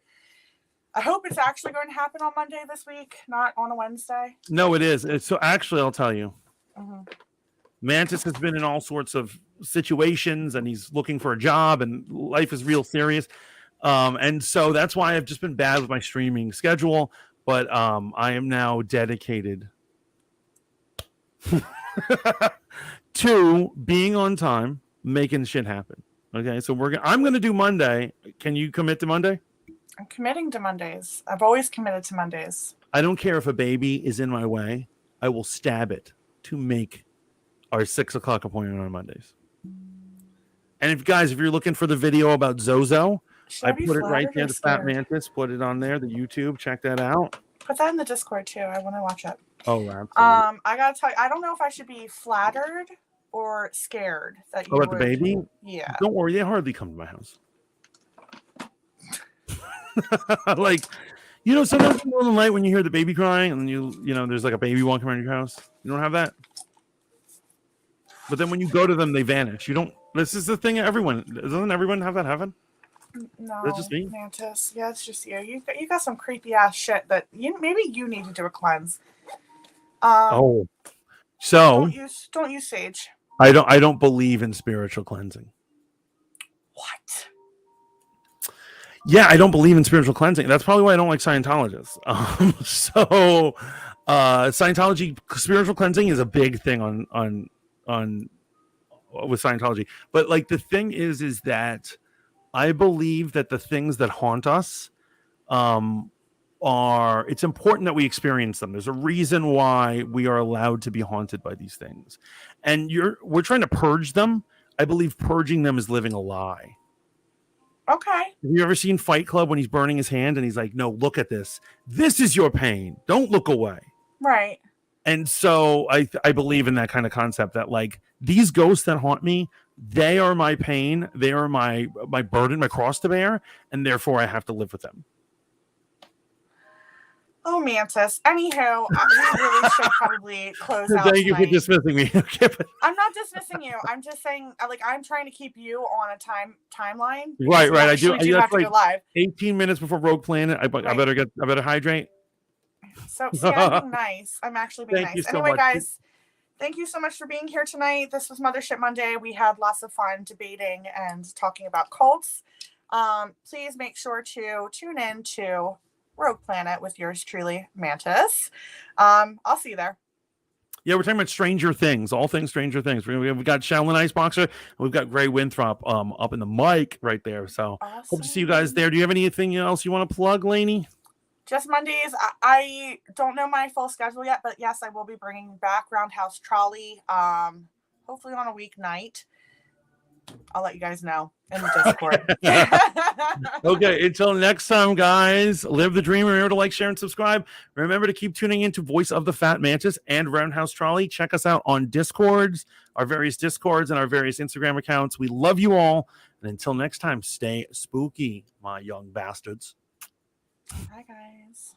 I hope it's actually going to happen on Monday this week, not on a Wednesday. No, it is. So actually, I'll tell you. Mm-hmm. Mantis has been in all sorts of situations, and he's looking for a job, and life is real serious. And so that's why I've just been bad with my streaming schedule. But I am now dedicated to being on time, making shit happen. Okay, so I'm going to do Monday. Can you commit to Monday? I'm committing to Mondays. I've always committed to Mondays. I don't care if a baby is in my way. I will stab it to make our 6 o'clock appointment on Mondays. And if you're looking for the video about Zozo, I put it right there. The Fat Mantis, put it on there. The YouTube, check that out. Put that in the Discord too. I want to watch it. Oh, absolutely. I gotta tell you, I don't know if I should be flattered or scared that you about the baby. Yeah. Don't worry, they hardly come to my house. Like, sometimes in the middle of the night when you hear the baby crying, and then there's like a baby walking around your house. You don't have that. But then when you go to them, they vanish. You don't. This is the thing. Doesn't everyone have that happen? No, that's just me. Mantis. Yeah, it's just you. You got some creepy ass shit that maybe you need to do a cleanse. So don't use sage. I don't believe in spiritual cleansing. What? Yeah, I don't believe in spiritual cleansing. That's probably why I don't like Scientologists. Scientology spiritual cleansing is a big thing on with Scientology. But like the thing is that I believe that the things that haunt us it's important that we experience them. There's a reason why we are allowed to be haunted by these things. And we're trying to purge them. I believe purging them is living a lie. Okay. Have you ever seen Fight Club when he's burning his hand and he's like, no, look at this. This is your pain. Don't look away. Right. And so I believe in that kind of concept that like these ghosts that haunt me, they are my pain. They are my burden, my cross to bear. And therefore I have to live with them. Oh, Mantis. Anywho, we really should probably close out. Thank you for dismissing me. Okay, I'm not dismissing you. I'm just saying, like, I'm trying to keep you on a timeline. Right. I do. You have to go live. 18 minutes before Rogue Planet. I better hydrate. So, see, I'm being nice. I'm actually being nice. So anyway, much. Guys, thank you so much for being here tonight. This was Mothership Monday. We had lots of fun debating and talking about cults. Please make sure to tune in to Rogue Planet with yours truly, Mantis. I'll see you there. Yeah, we're talking about Stranger Things, all things Stranger Things. We've got Shaolin Iceboxer, and we've got Gray Winthrop up in the mic right there. So awesome. Hope to see you guys there. Do you have anything else you want to plug, Lainey? Just Mondays. I don't know my full schedule yet, but yes, I will be bringing back Roundhouse Trolley, hopefully on a weeknight. I'll let you guys know in the Discord. Okay, until next time, guys, live the dream. Remember to like, share, and subscribe. Remember to keep tuning into Voice of the Fat Mantis and Roundhouse Trolley. Check us out on Discords, our various Discords, and our various Instagram accounts. We love you all. And until next time, stay spooky, my young bastards. Bye, guys.